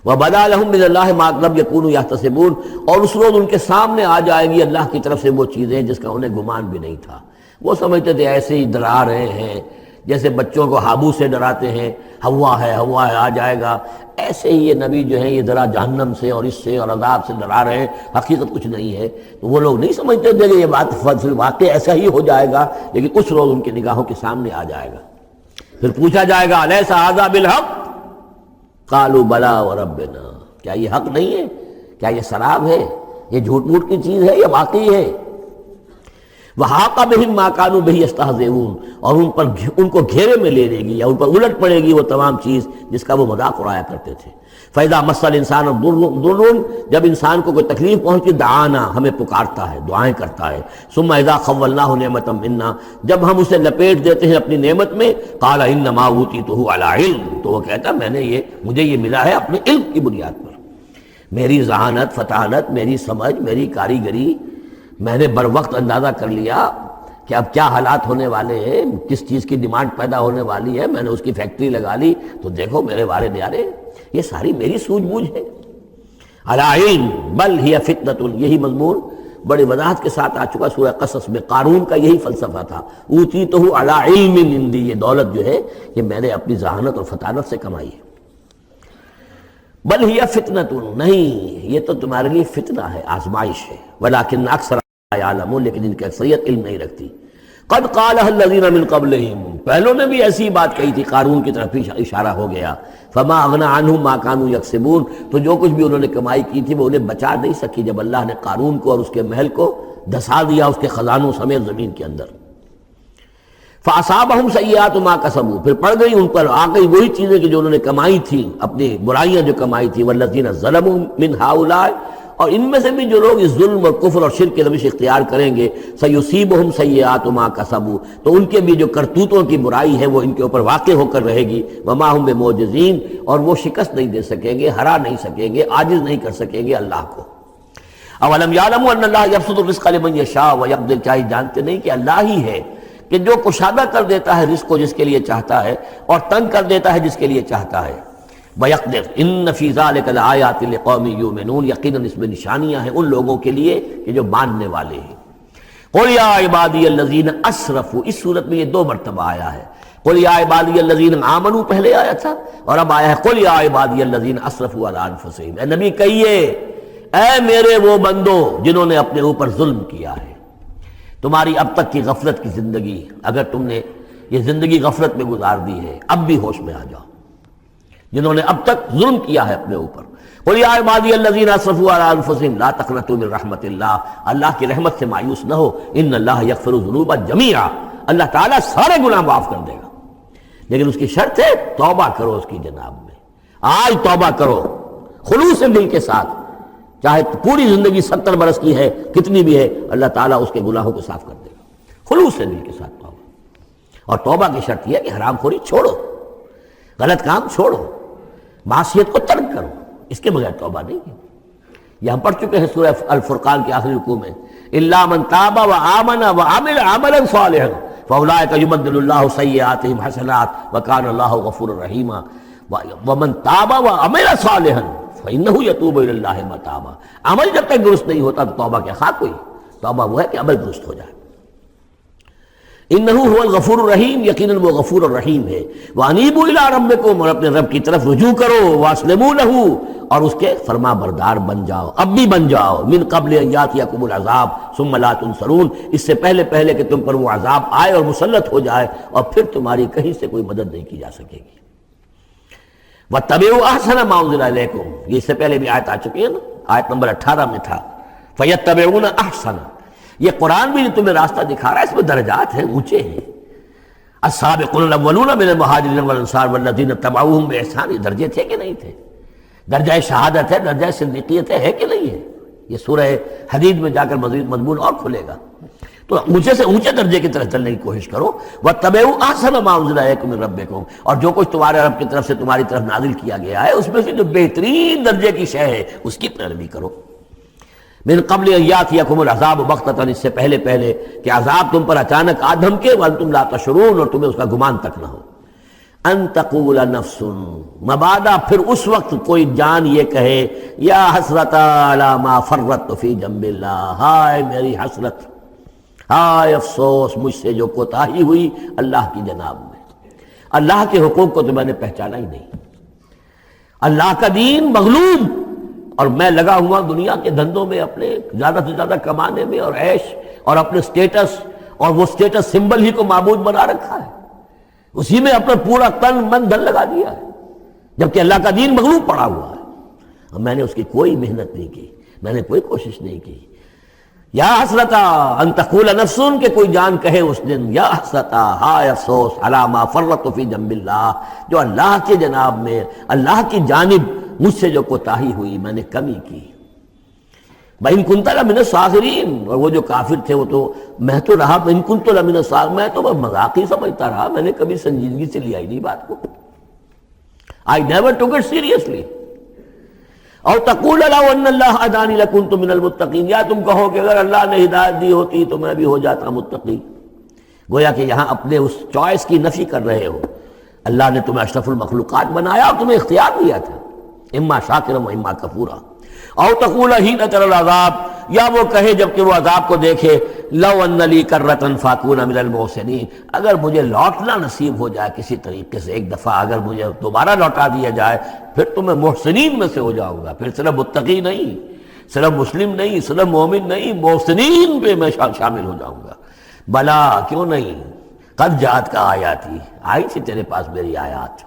وَبَدَا لَهُم مِّنَ اللَّهِ مَا لَمْ يَكُونُوا يَحْتَسِبُونَ، اور اس روز ان کے سامنے آ جائے گی اللہ کی طرف سے وہ چیزیں جس کا انہیں گمان بھی نہیں تھا. وہ سمجھتے تھے ایسے ہی ڈرا رہے ہیں، جیسے بچوں کو ہابو سے ڈراتے ہیں، ہوا ہے آ جائے گا، ایسے ہی یہ نبی جو ہیں یہ ذرا جہنم سے اور اس سے اور عذاب سے ڈرا رہے ہیں، حقیقت کچھ نہیں ہے. تو وہ لوگ نہیں سمجھتے تھے کہ یہ بات واقع ایسا ہی ہو جائے گا، لیکن اس روز ان کی نگاہوں کے سامنے آ جائے گا. پھر پوچھا جائے گا الیس ھذا بالحق قالوا بلا وربنا، کیا یہ حق نہیں ہے؟ کیا یہ سراب ہے؟ یہ جھوٹ موٹ کی چیز ہے یا واقعی ہے؟ وحاق بہم ما كانوا به يستهزئون، اور ان کو گھیرے میں لے لے گی یا ان پر الٹ پڑے گی وہ تمام چیز جس کا وہ مذاق اڑایا کرتے تھے۔ فَإِذَا مَسَّ الْإِنسَانَ ضُرٌّ، جب انسان کو کوئی تکلیف پہنچتی دعانا، ہمیں پکارتا ہے، دعائیں کرتا ہے۔ ثُمَّ إِذَا خَوَّلْنَاهُ نِعْمَةً مِنَّا، جب ہم اسے لپیٹ دیتے ہیں اپنی نعمت میں، قَالَ إِنَّمَا أُوتِيتُهُ عَلَىٰ عِلْمٍ، تو وہ کہتا مجھے یہ ملا ہے اپنے علم کی بنیاد پر، میری ذہانت، فطانت، میری سمجھ، میری کاریگری، میں نے بر وقت اندازہ کر لیا کہ اب کیا حالات ہونے والے ہیں، کس چیز کی ڈیمانڈ پیدا ہونے والی ہے، میں نے اس کی فیکٹری لگا لی، تو دیکھو میرے وارے نیارے، یہ ساری میری سوجھ بوجھ ہے۔ علی علم بل ہی فتنۃ، یہی مضمون بڑی وضاحت کے ساتھ آ چکا سورہ قصص میں۔ قارون کا یہی فلسفہ تھا، اوتیتہ علی علم عندی، یہ دولت جو ہے یہ میں نے اپنی ذہانت اور فطانت سے کمائی ہے۔ بل ہی فتنۃ، نہیں یہ تو تمہارے لیے فتنہ ہے، آزمائش ہے، ولکن اکثر لا یعلمون، لیکن ان کی اکثریت علم نہیں رکھتی۔ قد قالها الذین من قبلہم، پہلوں نے بھی ایسی بات کہی تھی، قارون کی طرف اشارہ ہو گیا۔ فما اغنی عنہم ما كانوا یکسبون، تو جو کچھ بھی انہوں نے کمائی کی تھی وہ انہیں بچا نہیں سکی جب اللہ نے قارون کو اور اس کے محل کو دھسا دیا اس کے خزانوں سمیت زمین کے اندر۔ فاصابہم سیئات ما کسبوا، پھر پڑ گئی ان پر، آ گئی وہی چیزیں کہ جو انہوں نے کمائی تھی، اپنی برائیاں جو کمائی تھی۔ والذین ظلموا من ہؤلاء، اور ان میں سے بھی جو لوگ اس ظلم اور کفر اور شرک کے روش اختیار کریں گے، سیصیبہم سیئات ما کسبوا، تو ان کے بھی جو کرتوتوں کی برائی ہے وہ ان کے اوپر واقع ہو کر رہے گی۔ وما ہم بمعجزین، اور وہ شکست نہیں دے سکیں گے، ہرا نہیں سکیں گے، عاجز نہیں کر سکیں گے اللہ کو۔ اولم یعلموا ان اللہ یبسط الرزق لمن یشاء ویقدر، کیا یہ جانتے نہیں کہ اللہ ہی ہے کہ جو کشادہ کر دیتا ہے رزق کو جس کے لیے چاہتا ہے، اور تنگ کر دیتا ہے جس کے لیے چاہتا ہے۔ وَيَقْدِرْ إِنَّ فِي ذَلِكَ لَآيَاتٍ لِقَوْمٍ يُؤْمِنُونَ، یقیناً اس میں نشانیاں ہیں ان لوگوں کے لیے کہ جو ماننے والے ہیں۔ قُلْ يَا عِبَادِيَ الَّذِينَ أَسْرَفُوا، اس صورت میں یہ 2 مرتبہ آیا ہے۔ قُلْ يَا عِبَادِيَ الَّذِينَ آمَنُوا پہلے آیا تھا، اور اب آیا ہے قُلْ يَا عِبَادِيَ الَّذِينَ أَسْرَفُوا عَلَىٰ أَنفُسِهِمْ، اے نبی کہیے اے میرے وہ بندو جنہوں نے اپنے اوپر ظلم کیا ہے۔ تمہاری اب تک کی غفلت کی زندگی، اگر تم نے یہ زندگی غفلت میں گزار دی ہے، اب بھی ہوش میں آ جاؤ، جنہوں نے اب تک ظلم کیا ہے اپنے اوپر۔ قل یا عبادی الذین اسرفوا علی انفسہم لا تقنطوا من رحمت اللہ، اللہ کی رحمت سے مایوس نہ ہو، ان اللہ یغفر الذنوب جمیعا، اللہ تعالیٰ سارے گناہ معاف کر دے گا، لیکن اس کی شرط ہے توبہ کرو اس کی جناب میں۔ آج توبہ کرو خلوص دل کے ساتھ، چاہے پوری زندگی 70 برس کی ہے، کتنی بھی ہے، اللہ تعالیٰ اس کے گناہوں کو صاف کر دے گا، خلوص دل کے ساتھ توبہ۔ اور توبہ کی شرط یہ ہے کہ حرام خوری چھوڑو، غلط کام چھوڑو، معصیت کو ترک کرو، اس کے بغیر توبہ نہیں ہے۔ یہ ہم پڑھ چکے ہیں سورہ الفرقان کے آخری رکوع میں، الا من تاب وآمن وعمل عملا صالحا فاولئک یبدل اللہ سیئاتہم حسنات وکان اللہ غفورا رحیما ومن تاب وعمل صالحا فانہ یتوب الی اللہ متابا۔ عمل جب تک درست نہیں ہوتا تو توبہ کیا خاک ہوئی، توبہ وہ ہے کہ عمل درست ہو جائے۔ انہو هو الغفور الرحیم، یقیناً وہ غفور الرحیم ہے۔ وانیبوا الی ربکم، اور اپنے رب کی طرف رجوع کرو، واسلموا لہ، اور اس کے فرما بردار بن جاؤ، اب بھی بن جاؤ، من قبل ان یاتیکم العذاب ثم لا تنصرون، اس سے پہلے پہلے کہ تم پر وہ عذاب آئے اور مسلط ہو جائے اور پھر تمہاری کہیں سے کوئی مدد نہیں کی جا سکے گی۔ واتبعوا احسن ما انزل الیکم، یہ اس سے پہلے بھی آیت آ چکی ہے نا، آیت نمبر 18 میں تھا، فیتبعون احسن، یہ قرآن بھی تمہیں راستہ دکھا رہا ہے، اس میں درجات ہیں، اونچے ہیں۔ السابقون الاولون من المہاجرین والانصار والذین اتبعوہم باحسان، یہ درجے تھے کہ نہیں تھے؟ درجہ شہادت ہے، درجہ صدیقیت ہے کہ نہیں ہے؟ یہ سورہ حدید میں جا کر مزید مضمون اور کھلے گا۔ تو اونچے سے اونچے درجے کی طرف چلنے کی کوشش کرو۔ واتبعوا احسن ما انزل الیکم من ربکم، اور جو کچھ تمہارے رب کی طرف سے تمہاری طرف نازل کیا گیا ہے اس میں سے جو بہترین درجے کی شے ہے اس کی پیروی کرو۔ من قبل ان یاتیکم العذاب بغتۃ، اس سے پہلے پہلے کہ عذاب تم پر اچانک آ دھمکے، وانتم لا تشعرون، اور تمہیں اس کا گمان تک نہ ہو۔ ان تقول نفس، مبادا پھر اس وقت کوئی جان یہ کہے، یا حسرت علی ما فرطت فی جنب اللہ، ہائے میری حسرت، ہائے افسوس مجھ سے جو کوتاہی ہوئی اللہ کی جناب میں، اللہ کے حقوق کو تو میں نے پہچانا ہی نہیں، اللہ کا دین مغلوب، اور میں لگا ہوا دنیا کے دھندوں میں اپنے زیادہ سے زیادہ کمانے میں اور عیش اور اپنے سٹیٹس، اور وہ سٹیٹس سمبل ہی کو معبود بنا رکھا ہے۔ اسی میں اپنا پورا تن من دھن لگا دیا ہے، جبکہ اللہ کا دین مغلوب پڑا ہوا ہے، اور میں نے اس کی کوئی محنت نہیں کی، میں نے کوئی کوشش نہیں کی۔ یا حسرتا ان تقول نفس، کہ کوئی جان کہے اس دن، یا حسرتا، ہائے افسوس، علی ما فرطت فی جنب اللہ، جو اللہ کے جناب میں، اللہ کی جانب مجھ سے جو کوتاہی ہوئی، میں نے کمی کی۔ وَإِن كُنتَ لَمِنَ الصَّاغِرِينَ، اور وہ جو کافر تھے وہ تو، میں تو رہا وَإِن كُنتُ لَمِنَ الصَّاغِرِينَ، میں تو بس مذاق ہی سمجھتا رہا، میں نے کبھی سنجیدگی سے لیا ہی نہیں بات کو۔ I never took it seriously۔ اور تقول لو ان اللہ ہدانی لکنت من المتقین، یا تم کہو کہ اگر اللہ نے ہدایت دی ہوتی تو میں بھی ہو جاتا متقی۔ گویا کہ یہاں اپنے اس چوائس کی نفی کر رہے ہو۔ اللہ نے تمہیں اشرف المخلوقات بنایا اور تمہیں اختیار دیا تھا، اما شاکرا و اما کفورا۔ او تقول حین تری العذاب، یا وہ کہے جب کہ وہ عذاب کو دیکھے، لو ان لی کرۃ فاکون من المحسنین، اگر مجھے لوٹنا نصیب ہو جائے کسی طریقے سے، ایک دفعہ اگر مجھے دوبارہ لوٹا دیا جائے، پھر تو میں محسنین میں سے ہو جاؤں گا، پھر صرف متقی نہیں، صرف مسلم نہیں، صرف مومن نہیں، محسنین پہ میں شامل ہو جاؤں گا۔ بلا، کیوں نہیں، قد جاءت کا آیاتی، آئی تھی تیرے پاس میری آیات،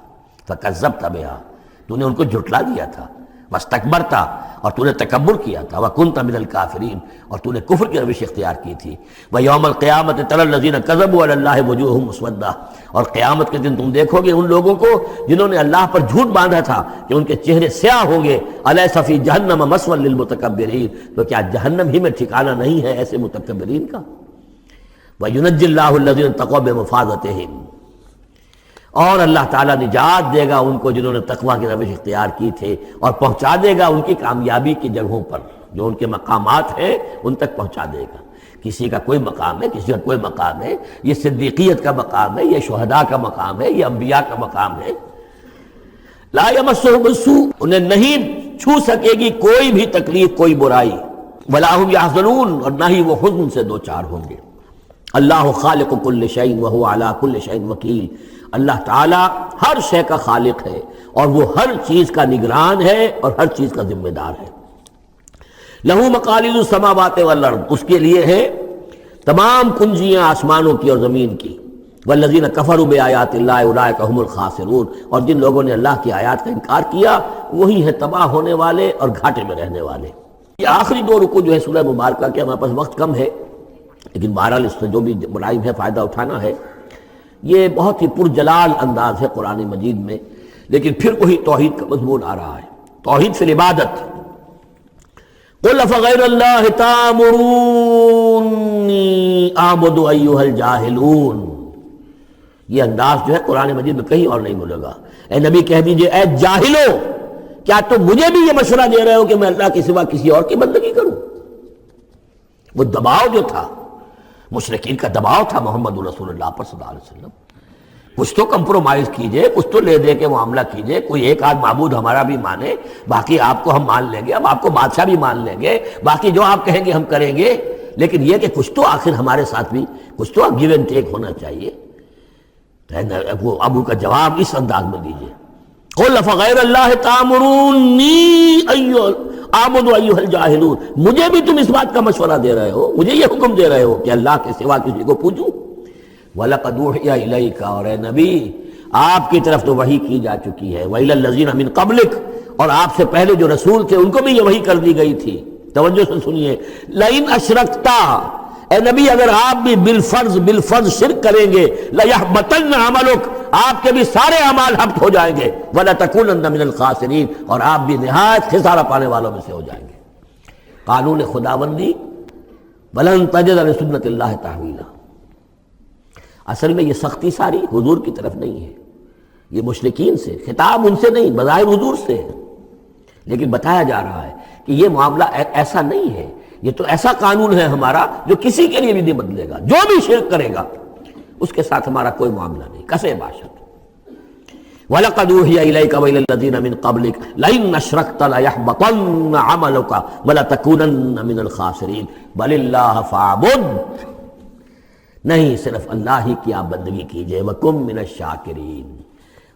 فکذبت بہا، تو نے ان کو جھٹلا دیا تھا، واستکبرت، اور تو نے تکبر کیا تھا، وکنت من الکافرین، اور تو نے کفر کی روش اختیار کی تھی۔ ویوم القیامت تری الذین کذبوا علی اللہ وجوہہم مسودۃ، اور قیامت کے دن تم دیکھو گے ان لوگوں کو جنہوں نے اللہ پر جھوٹ باندھا تھا کہ ان کے چہرے سیاہ ہوں گے۔ الیس فی جہنم مثوی للمتکبرین، تو کیا جہنم ہی میں ٹھکانہ نہیں ہے ایسے متکبرین کا؟ وینجی اللہ الذین اتقوا بمفازتہم، اور اللہ تعالیٰ نجات دے گا ان کو جنہوں نے تقویٰ کی روش اختیار کی تھے، اور پہنچا دے گا ان کی کامیابی کی جگہوں پر، جو ان کے مقامات ہیں ان تک پہنچا دے گا۔ کسی کا کوئی مقام ہے، کسی کا کوئی مقام ہے، یہ صدیقیت کا مقام ہے، یہ شہداء کا مقام ہے، یہ انبیاء کا مقام ہے۔ لا یمسہم السوء، انہیں نہیں چھو سکے گی کوئی بھی تکلیف، کوئی برائی، ولا ہم یحزنون، اور نہ ہی وہ حزن سے دوچار ہوں گے۔ اللہ خالق کل شیء وہو علی کل شیء وکیل، اللہ تعالیٰ ہر شے کا خالق ہے اور وہ ہر چیز کا نگران ہے اور ہر چیز کا ذمہ دار ہے۔ لہو مقالید السماوات والارض، اس کے لیے ہے تمام کنجیاں آسمانوں کی اور زمین کی۔ والذین کفروا بآیات اللہ اولئک هم الخاسرون، اور جن لوگوں نے اللہ کی آیات کا انکار کیا وہی ہیں تباہ ہونے والے اور گھاٹے میں رہنے والے۔ یہ آخری دو رکوع جو ہے سورہ مبارکہ کے، ہمارے پاس وقت کم ہے لیکن بہرحال اس سے جو بھی ملائم ہے فائدہ اٹھانا ہے۔ یہ بہت ہی پرجلال انداز ہے قرآن مجید میں، لیکن پھر وہی توحید کا مضمون آ رہا ہے، توحید فی العبادت۔ قل فغیر اللہ تأمرونی اعبد ایھا الجاہلون، یہ انداز جو ہے قرآن مجید میں کہیں اور نہیں ملے گا۔ اے نبی کہہ دیجئے، اے جاہلو، کیا تم مجھے بھی یہ مشورہ دے رہے ہو کہ میں اللہ کے سوا کسی اور کی بندگی کروں؟ وہ دباؤ جو تھا، مشرکین کا دباؤ تھا محمد رسول اللہ پر صلی اللہ علیہ وسلم، کچھ تو کمپرومائز کیجئے، کچھ تو لے دے کے معاملہ کیجئے، کوئی ایک آدھ معبود ہمارا بھی مانے، باقی آپ کو ہم مان لیں گے، اب آپ کو بادشاہ بھی مان لیں گے، باقی جو آپ کہیں گے ہم کریں گے، لیکن یہ کہ کچھ تو آخر ہمارے ساتھ بھی کچھ تو گیو اینڈ ٹیک ہونا چاہیے۔ وہ ابو کا جواب اس انداز میں دیجئے، قل فغیر اللہ تأمرونی اعبد ایھا الجاہلون، مجھے بھی تم اس بات کا مشورہ دے رہے ہو، مجھے یہ حکم دے رہے ہو کہ اللہ کے سوا کسی کو پوجوں؟ وَلَقَدْ أُوحِيَ إِلَيْكَ، اور اے نبی آپ کی طرف تو وحی کی جا چکی ہے، وَإِلَى الَّذِينَ مِن قَبْلِكَ، اور آپ سے پہلے جو رسول تھے ان کو بھی یہ وحی کر دی گئی تھی۔ توجہ سے سنیے، لَئِنْ أَشْرَكْتَ، اے نبی اگر آپ بھی بالفرض شرک کریں گے، لَيَحْبَطَنَّ عَمَلُكَ، آپ کے بھی سارے اعمال حبط ہو جائیں گے، وَلَتَكُونَنَّ مِنَ الْخَاسِرِينَ، اور آپ بھی نہایت خسارہ پانے والوں میں سے ہو جائیں گے۔ قانون خداوندی، وَلَن تَجِدَ لِسُنَّتِ اللَّهِ تَحْوِيلًا، اصل میں یہ سختی ساری حضور کی طرف نہیں ہے، یہ مشرکین سے، خطاب ان سے نہیں، بظاہر حضور سے ہے، لیکن بتایا جا رہا ہے کہ یہ معاملہ ایسا نہیں ہے، یہ تو ایسا قانون ہے ہمارا جو کسی کے لیے بھی نہیں بدلے گا، جو بھی شرک کرے گا اس کے ساتھ ہمارا کوئی معاملہ نہیں، کسے باشد۔ وَلَقَدْ أُوحِيَ إِلَيْكَ وَإِلَى الَّذِينَ مِن قَبْلِكَ لَئِنْ أَشْرَكْتَ لَيَحْبَطَنَّ عَمَلُكَ وَلَتَكُونَنَّ مِنَ الْخَاسِرِينَ بَلِ اللَّهَ فَاعْبُدْ، نہیں صرف اللہ ہی کی آپ بندگی کیجئے، وَكُن مِنَ الشَّاكِرِينَ،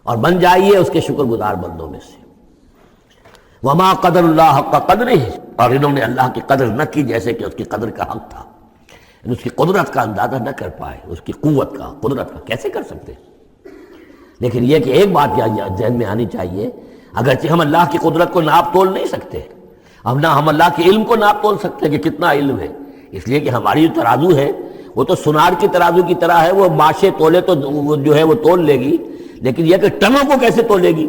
اور بن جائیے اس کے شکر گزار بندوں میں سے۔ وَمَا قَدَرُ اللَّهَ حَقَّ قَدْرِهِ، اور انہوں نے اللہ کی قدر نہ کی جیسے کہ اس کی قدر کا حق تھا، اس کی قدرت کا اندازہ نہ کر پائے، اس کی قوت کا، قدرت کا کیسے کر سکتے؟ لیکن یہ کہ ایک بات ذہن میں آنی چاہیے، اگرچہ ہم اللہ کی قدرت کو ناپ تول نہیں سکتے، ہم اللہ کے علم کو ناپ تول سکتے کہ کتنا علم ہے، اس لیے کہ ہماری جو ترازو ہے وہ تو سونار کی ترازو کی طرح ہے، وہ ماشے تولے تو وہ جو ہے وہ تول لے گی، لیکن یہ کہ ٹنوں کو کیسے تولے گی؟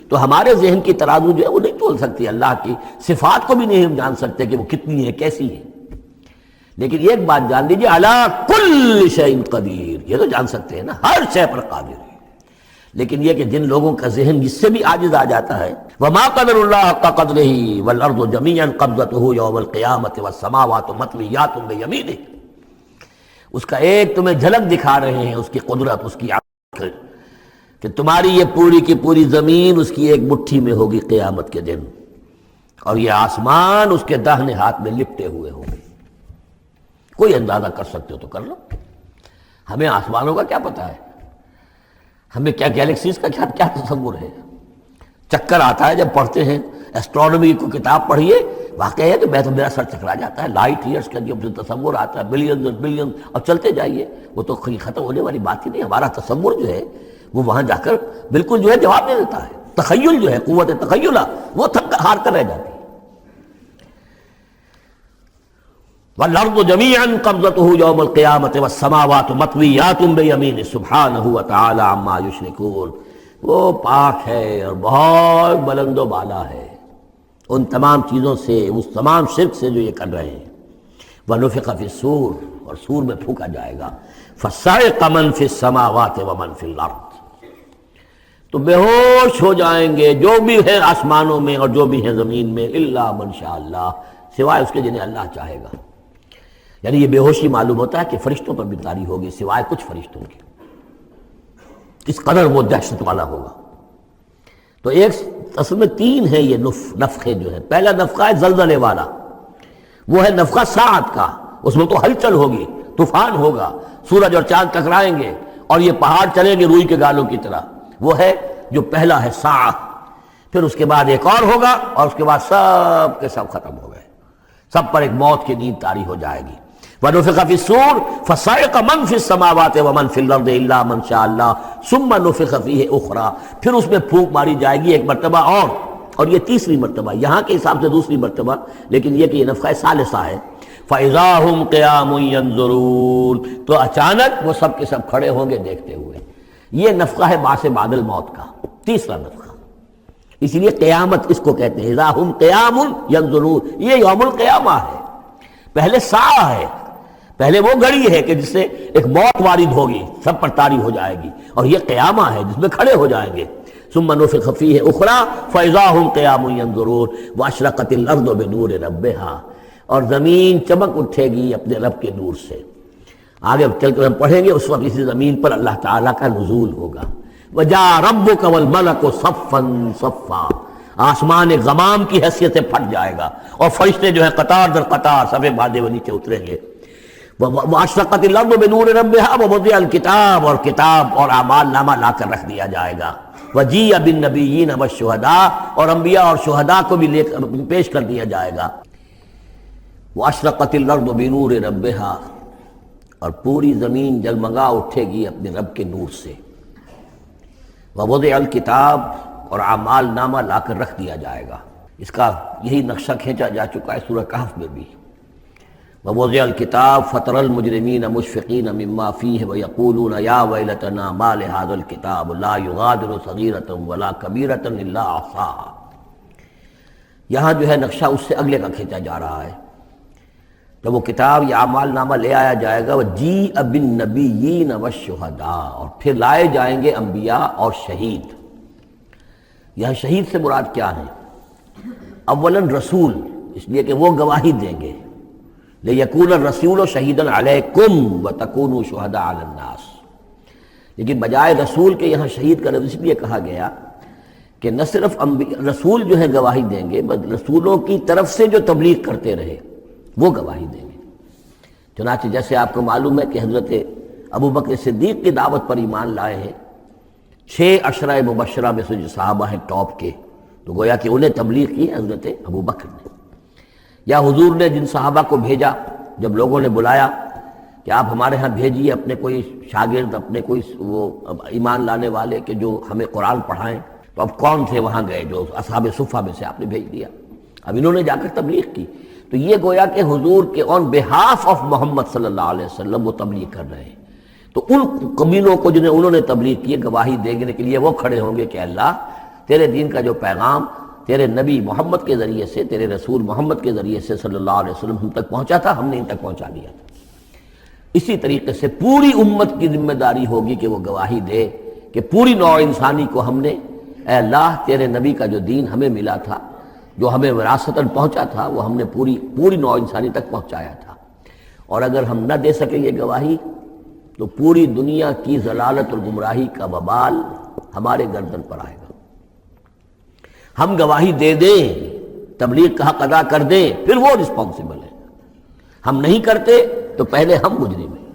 تو ہمارے ذہن کی ترازو جو ہے وہ نہیں تول سکتی، اللہ کی صفات کو بھی نہیں ہم جان سکتے کہ وہ کتنی ہے، کیسی ہے۔ لیکن ایک بات جان لیجیے، علی کل شیء قدیر، یہ تو جان سکتے ہیں نا، ہر شے پر قادر ہے۔ لیکن یہ کہ جن لوگوں کا ذہن اس سے بھی عاجز آ جاتا ہے، وما قدر اللہ حق قدرہ والارض جمیعا قبضتہ یوم القیامۃ والسماوات مطویات بیمینہ، اس کا ایک تمہیں جھلک دکھا رہے ہیں اس کی قدرت، اس کی عظمت، کہ تمہاری یہ پوری کی پوری زمین اس کی ایک مٹھی میں ہوگی قیامت کے دن، اور یہ آسمان اس کے داہنے ہاتھ میں لپٹے ہوئے ہوں گے۔ کوئی اندازہ کر سکتے ہو تو کر لو، ہمیں آسمانوں کا کیا پتہ ہے، ہمیں کیا گیلیکسیز کا کیا تصور ہے؟ چکر آتا ہے جب پڑھتے ہیں ایسٹرونومی کو کتاب پڑھیے، واقعہ ہے کہ میرا سر چکرا جاتا ہے، لائٹ ایئرس کا جو تصور آتا ہے، بلینز اور بلینز، اور چلتے جائیے، وہ تو ختم ہونے والی بات ہی نہیں۔ ہمارا تصور جو ہے وہ وہاں جا کر بالکل جو ہے جواب دے دیتا ہے، تخیل جو ہے، قوت تخیلہ، وہ تھک کر ہار کر رہ جاتی ہے۔ وَالْأَرْضُ جَمِيعًا قَبْضَتُهُ يَوْمَ الْقِيَامَةِ وَالسَّمَاوَاتُ مَطْوِيَّاتٌ بِيَمِينِهِ سُبْحَانَهُ وَتَعَالَى عَمَّا يُشْرِكُونَ، وہ پاک ہے اور بہت بلند و بالا ہے ان تمام چیزوں سے، اس تمام شرک سے جو یہ کر رہے ہیں۔ وَنُفِخَ فِي الصُّورِ، اور سور میں پھونکا جائے گا، فَصَعِقَ مَن فِي السَّمَاوَاتِ وَمَن فِي الْأَرْضِ، تو بے ہوش ہو جائیں گے جو بھی ہے آسمانوں میں اور جو بھی ہے زمین میں، الا من شاء اللہ، سوائے اس کے جنہیں اللہ چاہے گا۔ یعنی یہ بے ہوشی معلوم ہوتا ہے کہ فرشتوں پر بھی طاری ہوگی سوائے کچھ فرشتوں کی، اس قدر وہ دہشت والا ہوگا۔ تو ایک اصل میں تین ہے یہ نفخے جو ہے۔ پہلا نفخہ ہے زلزلے والا، وہ ہے نفخہ ساعت کا، اس میں تو ہلچل ہوگی، طوفان ہوگا، سورج اور چاند ٹکرائیں گے اور یہ پہاڑ چلیں گے روئی کے گالوں کی طرح، وہ ہے جو پہلا ہے ساعت۔ پھر اس کے بعد ایک اور ہوگا، اور اس کے بعد سب کے سب ختم ہو گئے، سب پر ایک موت کی نیند طاری ہو جائے گی۔ وَنُفِخَ فِي الصُّورِ فَصَعِقَ مَن فِي السَّمَاوَاتِ وَمَن فِي الْأَرْضِ إِلَّا مَن شَاءَ اللَّهُ ثُمَّ نُفِخَ فِيهِ أُخْرَىٰ، پھر اس میں پھونک ماری جائے گی ایک مرتبہ اور یہ تیسری مرتبہ، یہاں کے حساب سے دوسری مرتبہ، لیکن یہ کہ یہ نفخہ ثالثہ ہے۔ فَإِذَا هُمْ قِيَامٌ يَنظُرُونَ، تو اچانک وہ سب کے سب کھڑے ہوں گے دیکھتے ہوئے۔ یہ نفخہ ہے بعث بعد الموت کا، تیسرا نفخہ، اسی لیے قیامت اس کو کہتے ہیں، اذا ہم قیام ینظرون، یہ یوم القیامہ ہے۔ پہلے ساعہ ہے، پہلے وہ گھڑی ہے کہ جس سے ایک موت وارد ہوگی، سب پر طاری ہو جائے گی، اور یہ قیامہ ہے جس میں کھڑے ہو جائیں گے۔ ثم نفخ فیہ اخری فاذا ہم قیام ینظرون واشرقت الارض بنور ربها، اور زمین چمک اٹھے گی اپنے رب کے نور سے۔ آگے چل کر ہم پڑھیں گے، اس وقت اسی زمین پر اللہ تعالیٰ کا نزول ہوگا۔ وَجَاءَ رَبُّكَ وَالْمَلَكُ صَفًّا صَفًّا، آسمان ایک غمام کی حیثیت سے پھٹ جائے گا، اور فرشتے جو ہیں قطار در قطار صفے باندھے ہوئے نیچے اتریں گے۔ وَأَشْرَقَتِ الْأَرْضُ بِنُورِ رَبِّهَا وَوُضِعَ الْكِتَابُ، اور کتاب اور اعمال نامہ لا کر رکھ دیا جائے گا۔ وَجِيءَ بِالنَّبِيِّينَ وَالشُّهَدَاءِ، اور انبیاء اور شہداء کو بھی پیش کر دیا جائے گا۔ وَأَشْرَقَتِ الْأَرْضُ بِنُورِ رَبِّهَا، اور پوری زمین جگمگا اٹھے گی اپنے رب کے نور سے۔ وَوُضِعَ الْكِتَابُ، اور اعمال نامہ لا کر رکھ دیا جائے گا۔ اس کا یہی نقشہ کھینچا جا چکا ہے سورہ کہف میں بھی۔ وَوُضِعَ الْكِتَابُ فَتَرَى الْمُجْرِمِينَ مُشْفِقِينَ مِمَّا فِيهِ وَيَقُولُونَ يَا وَيْلَتَنَا مَا لِهَذَا الْكِتَابِ لَا يُغَادِرُ صَغِيرَةً وَلَا كَبِيرَةً إِلَّا أَحْصَاهَا، یہاں جو ہے نقشہ اس سے اگلے کا کھینچا جا رہا ہے۔ جب وہ کتاب یا اعمال نامہ لے آیا جائے گا، وَجِيءَ بِالنَّبِيِّينَ وَالشُّهَدَاءِ، اور پھر لائے جائیں گے انبیاء اور شہید۔ یہاں شہید سے مراد کیا ہے؟ اولاً رسول، اس لیے کہ وہ گواہی دیں گے، لِيَكُونَ الرَّسُولُ شَهِيدًا عَلَيْكُمْ وَتَكُونُوا شُهَدَاءَ عَلَى النَّاسِ، لیکن بجائے رسول کے یہاں شہید کا لفظ اس لیے کہا گیا کہ نہ صرف رسول جو ہے گواہی دیں گے، بلکہ رسولوں کی طرف سے جو تبلیغ کرتے رہے وہ گواہی دیں گے۔ چنانچہ جیسے آپ کو معلوم ہے کہ حضرت ابوبکر صدیق کی دعوت پر ایمان لائے ہیں 6 عشرہ مبشرہ میں سے جو صحابہ ہیں ٹاپ کے، تو گویا کہ انہیں تبلیغ کی حضرت ابوبکر نے۔ یا حضور نے جن صحابہ کو بھیجا، جب لوگوں نے بلایا کہ کہ آپ ہمارے ہاں بھیجیے اپنے کوئی شاگرد، اپنے کوئی وہ ایمان لانے والے کہ جو ہمیں قرآن پڑھائیں۔ تو اب کون تھے وہاں گئے؟ جو اصحاب صفہ میں سے آپ نے بھیج دیا، اب انہوں نے جا کر تبلیغ کی۔ تو یہ گویا کہ حضور کے آن بہاف آف محمد صلی اللہ علیہ وسلم وہ تبلیغ کر رہے ہیں۔ تو ان قبیلوں کو جنہیں انہوں نے تبلیغ کی گواہی دینے کے لیے وہ کھڑے ہوں گے کہ اللہ تیرے دین کا جو پیغام تیرے نبی محمد کے ذریعے سے، تیرے رسول محمد کے ذریعے سے صلی اللہ علیہ وسلم ہم تک پہنچا تھا، ہم نے ان تک پہنچا دیا تھا۔ اسی طریقے سے پوری امت کی ذمہ داری ہوگی کہ وہ گواہی دے کہ پوری نوع انسانی کو ہم نے، اے اللہ تیرے نبی کا جو دین ہمیں ملا تھا، جو ہمیں وراثتاً پہنچا تھا، وہ ہم نے پوری نوع انسانی تک پہنچایا تھا۔ اور اگر ہم نہ دے سکیں یہ گواہی تو پوری دنیا کی ضلالت اور گمراہی کا وبال ہمارے گردن پر آئے گا۔ ہم گواہی دے دیں، تبلیغ کا حق ادا کر دیں، پھر وہ رسپانسبل ہے۔ ہم نہیں کرتے تو پہلے ہم مجرم ہیں۔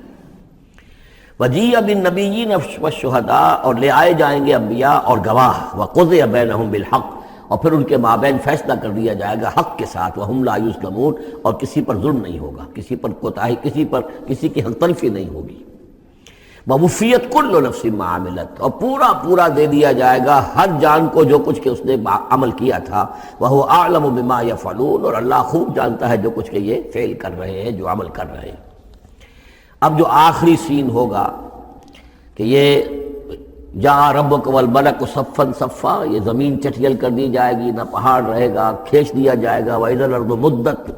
وَجِیءَ بِالنَّبِیِّینَ وَالشُّہَدَاء، اور لے آئے جائیں گے انبیاء اور گواہ، وَقُضِیَ بَینَہُم بِالْحَقِّ، اور پھر ان کے مابین فیصلہ کر دیا جائے گا حق کے ساتھ، وَہُم لَا یُظْلَمُونَ، اور کسی پر ظلم نہیں ہوگا، کسی پر کوتاہی، کسی کی حق تلفی نہیں ہوگی۔ وَوُفِّیَتْ كُلُّ نَفْسٍ مَّا عَمِلَتْ، اور پورا دے دیا جائے گا ہر جان کو جو کچھ کہ اس نے عمل کیا تھا۔ وَهُوَ أَعْلَمُ بِمَا يَفْعَلُونَ، اور اللہ خوب جانتا ہے جو کچھ کہ یہ فعل کر رہے ہیں، جو عمل کر رہے ہیں۔ اب جو آخری سین ہوگا کہ یہ جاء ربک والملک صفا صفا، یہ زمین چٹیل کر دی جائے گی، نہ پہاڑ رہے گا، کھینچ دیا جائے گا۔ وَإِذَا الْأَرْضُ مُدَّتْ،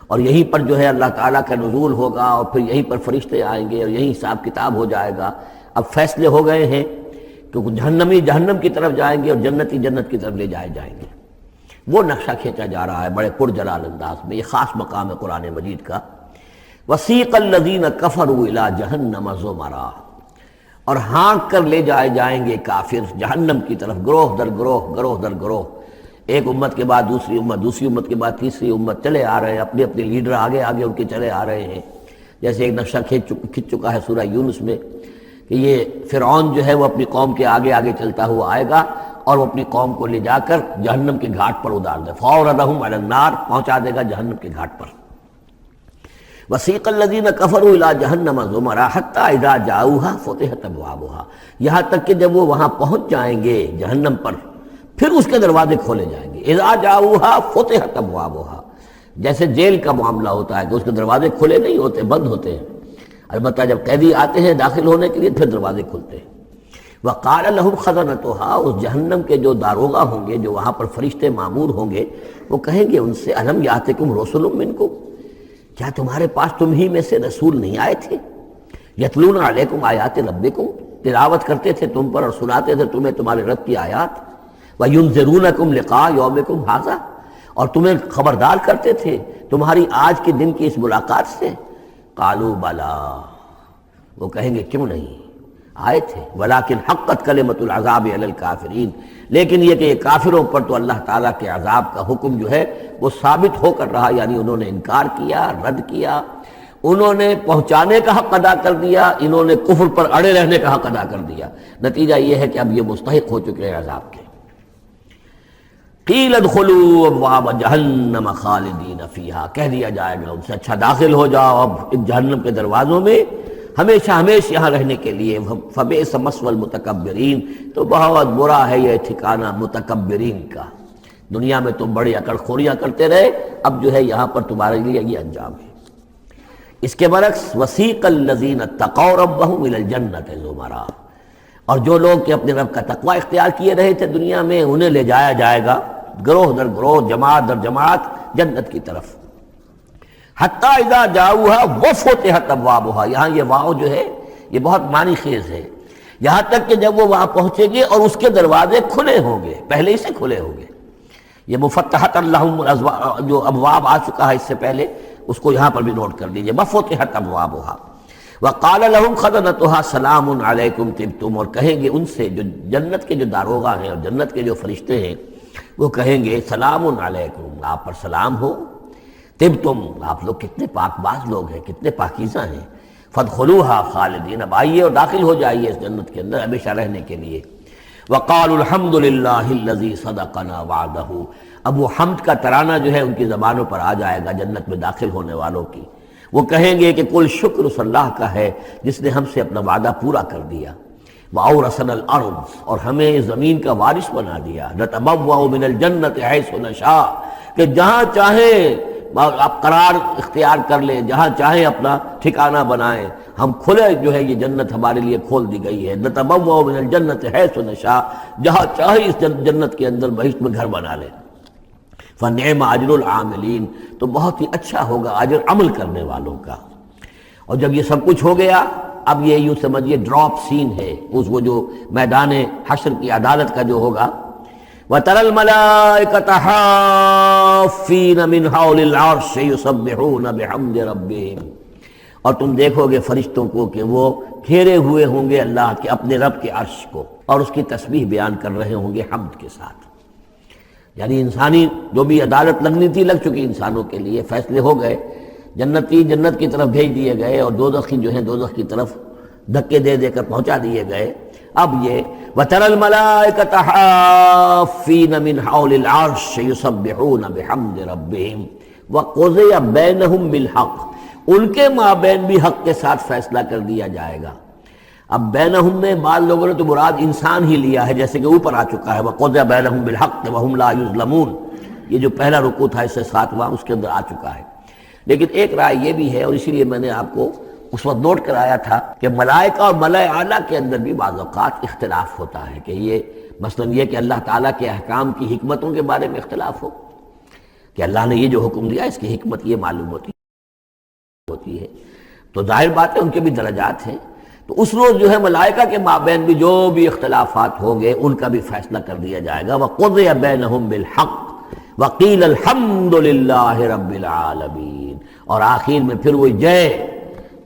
اور یہیں پر جو ہے اللہ تعالیٰ کا نزول ہوگا، اور پھر یہیں پر فرشتے آئیں گے، اور یہیں حساب کتاب ہو جائے گا۔ اب فیصلے ہو گئے ہیں کہ جہنمی جہنم کی طرف جائیں گے اور جنتی جنت کی طرف لے جائیں گے۔ وہ نقشہ کھینچا جا رہا ہے بڑے پرجلال انداز میں۔ یہ خاص مقام ہے قرآن مجید کا۔ وَسِیقَ الَّذِینَ كَفَرُوا إِلَىٰ جَهَنَّمَ زُمَرًا، اور ہانک کر لے جائیں گے کافر جہنم کی طرف، گروہ در گروہ، ایک امت کے بعد دوسری امت، دوسری امت کے بعد تیسری امت، چلے آ رہے ہیں، اپنے لیڈر آگے ان کے چلے آ رہے ہیں۔ جیسے ایک نقشہ کھنچ چکا ہے سورہ یونس میں کہ یہ فرعون جو ہے وہ اپنی قوم کے آگے چلتا ہوا آئے گا، اور وہ اپنی قوم کو لے جا کر جہنم کے گھاٹ پر اتار دے، فَأَوْرَدَهُمْ عَلَى النَّارِ، پہنچا دے گا جہنم کے گھاٹ پر۔ وَسِیقَ الَّذِینَ كَفَرُوا إِلَىٰ جَهَنَّمَ زُمَرًا حَتَّىٰ إِذَا جَاءُوهَا فُتِحَتْ أَبْوَابُهَا، یہاں تک کہ جب وہ وہاں پہنچ جائیں گے جہنم پر، پھر اس کے دروازے کھولے جائیں گے۔ إِذَا جَاءُوهَا فُتِحَتْ أَبْوَابُهَا، جیسے جیل کا معاملہ ہوتا ہے کہ اس کے دروازے کھلے نہیں ہوتے، بند ہوتے ہیں، البتہ جب قیدی آتے ہیں داخل ہونے کے لیے پھر دروازے کھلتے ہیں۔ وَقَالَ لَهُمْ خَزَنَتُهَا، اس جہنم کے جو داروغہ ہوں گے، جو وہاں پر فرشتے مامور ہوں گے، وہ کہیں گے ان سے أَلَمْ يَأْتِكُمْ رُسُلٌ مِّنكُمْ، کیا تمہارے پاس تم ہی میں سے رسول نہیں آئے تھے؟ یتلون علیکم آیات ربکم، تلاوت کرتے تھے تم پر اور سناتے تھے تمہیں تمہارے رب کی آیات، وینذرونکم لقاء یومکم ھذا، اور تمہیں خبردار کرتے تھے تمہاری آج کے دن کی اس ملاقات سے۔ قالوا بلا، وہ کہیں گے کیوں نہیں، آئے تھے، ولیکن حقت کلمۃ العذاب علی الکافرین، لیکن یہ کہ یہ کافروں پر تو اللہ تعالیٰ کے عذاب کا حکم جو ہے وہ ثابت ہو کر رہا، یعنی انہوں نے انکار کیا، رد کیا، انہوں نے پہنچانے کا حق ادا کر دیا، انہوں نے کفر پر اڑے رہنے کا حق ادا کر دیا۔ نتیجہ یہ ہے کہ اب یہ مستحق ہو چکے ہیں عذاب کے۔ قیل ادخلوا ابواب جہنم خالدین فیہا، کہہ دیا جائے گا ان سے اچھا داخل ہو جاؤ اب ان جہنم کے دروازوں میں، ہمیشہ یہاں رہنے کے لیے۔ فبئس مثوى المتکبرین، تو بہت برا ہے یہ ٹھکانہ متکبرین کا، دنیا میں تم بڑی اکڑ خوریاں کرتے رہے، اب جو ہے یہاں پر تمہارے لیے یہ انجام ہے۔ اس کے برعکس وسیق الذین اتقوا ربهم الى الجنۃ زمرا، اور جو لوگ کہ اپنے رب کا تقوی اختیار کیے رہے تھے دنیا میں، انہیں لے جایا جائے گا گروہ در گروہ، جماعت در جماعت جنت کی طرف۔ حتیٰ اذا جاؤها وفتحت ابوابها، یہاں یہ واو جو ہے یہ بہت معنی خیز ہے، یہاں تک کہ جب وہ وہاں پہنچیں گے اور اس کے دروازے کھلے ہوں گے، پہلے ہی سے کھلے ہوں گے۔ یہ مفتحت اللہم جو ابواب آ چکا ہے اس سے پہلے، اس کو یہاں پر بھی نوٹ کر دیجئے، وفتحت ابوابها وقال لهم خزنتها سلام علیکم طبتم، اور کہیں گے ان سے جو جنت کے جو داروغہ ہیں اور جنت کے جو فرشتے ہیں، وہ کہیں گے سلام علیکم، آپ پر سلام ہو، طبتم، آپ لوگ کتنے پاک باز لوگ ہیں، کتنے پاکیزہ ہیں، فادخلوها خالدین، اب آئیے اور داخل ہو جائیے اس جنت کے اندر ہمیشہ رہنے کے لیے۔ وقالوا الحمد للہ الذی صدقنا وعدہ، اب وہ حمد کا ترانہ جو ہے ان کی زبانوں پر آ جائے گا جنت میں داخل ہونے والوں کی۔ وہ کہیں گے کہ کل شکر اس اللہ کا ہے جس نے ہم سے اپنا وعدہ پورا کر دیا، وَأَوْرَثَنَا الْأَرْضَ، اور ہمیں زمین کا وارث بنا دیا، نَتَبَوَّأُ مِنَ الْجَنَّةِ حَيْثُ نَشَاءُ، کہ جہاں چاہیں آپ قرار اختیار کر لیں، جہاں چاہیں اپنا ٹھکانہ بنائیں، ہم کھلے جو ہے یہ جنت ہمارے لیے کھول دی گئی ہے، نَتَبَوَّأُ مِنَ الْجَنَّةِ حَيْثُ نَشَاءُ، جہاں چاہیں اس جنت کے اندر بہشت میں گھر بنا لیں۔ فَنِعْمَ أَجْرُ الْعَامِلِينَ، تو بہت ہی اچھا ہوگا اجر عمل کرنے والوں کا۔ اور جب یہ سب کچھ ہو گیا، اب یہ یوں سمجھیے ڈراپ سین ہے، اس وہ جو میدان حشر کی عدالت کا جو ہوگا، وَتَرَى الْمَلَائِكَةَ حَافِّينَ مِنْ حَوْلِ الْعَرْشِ يُسَبِّحُونَ بِحَمْدِ رَبِّهِمْ، اور تم دیکھو گے فرشتوں کو کہ وہ گھیرے ہوئے ہوں گے اللہ کے اپنے رب کے عرش کو، اور اس کی تسبیح بیان کر رہے ہوں گے حمد کے ساتھ۔ یعنی انسانی جو بھی عدالت لگنی تھی لگ چکی، انسانوں کے لیے فیصلے ہو گئے، جنتی جنت کی طرف بھیج دیے گئے اور دوزخی جو ہیں دوزخ کی طرف دھکے دے دے کر پہنچا دیے گئے۔ اب یہ وَتَرَى الْمَلَائِكَةَ حَافِّينَ مِنْ حَوْلِ الْعَرْشِ يُسَبِّحُونَ بِحَمْدِ رَبِّهِمْ وَقُضِيَ بَيْنَهُمْ بِالْحَقِّ، ان کے مابین بھی حق کے ساتھ فیصلہ کر دیا جائے گا۔ اب بینہم میں بعض لوگوں نے تو مراد انسان ہی لیا ہے، جیسے کہ اوپر آ چکا ہے وَقُضِيَ بَيْنَهُمْ بِالْحَقِّ وَهُمْ لَا يُظْلَمُونَ، یہ جو پہلا رکوع تھا اس سے 7واں اس کے اندر آ چکا ہے۔ لیکن ایک رائے یہ بھی ہے، اور اسی لیے میں نے آپ کو اس وقت نوٹ کرایا تھا کہ ملائکہ اور ملائے اعلیٰ کے اندر بھی بعض اوقات اختلاف ہوتا ہے، کہ یہ مثلا یہ کہ اللہ تعالیٰ کے احکام کی حکمتوں کے بارے میں اختلاف ہو، کہ اللہ نے یہ جو حکم دیا اس کی حکمت یہ معلوم ہوتی ہے، تو ظاہر بات ہے ان کے بھی درجات ہیں۔ تو اس روز جو ہے ملائکہ کے مابین بھی جو بھی اختلافات ہوں گے ان کا بھی فیصلہ کر دیا جائے گا۔ وَقُضِيَ بَيْنَهُمْ بِالْحَقِّ وَقِيلَ الْحَمْدُ لِلَّهِ رَبِّ الْعَالَمِينَ، اور آخر میں پھر وہ جے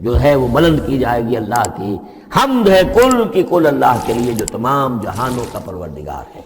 جو ہے وہ بلند کی جائے گی اللہ کی، حمد ہے کل کی کل اللہ کے لیے جو تمام جہانوں کا پروردگار ہے۔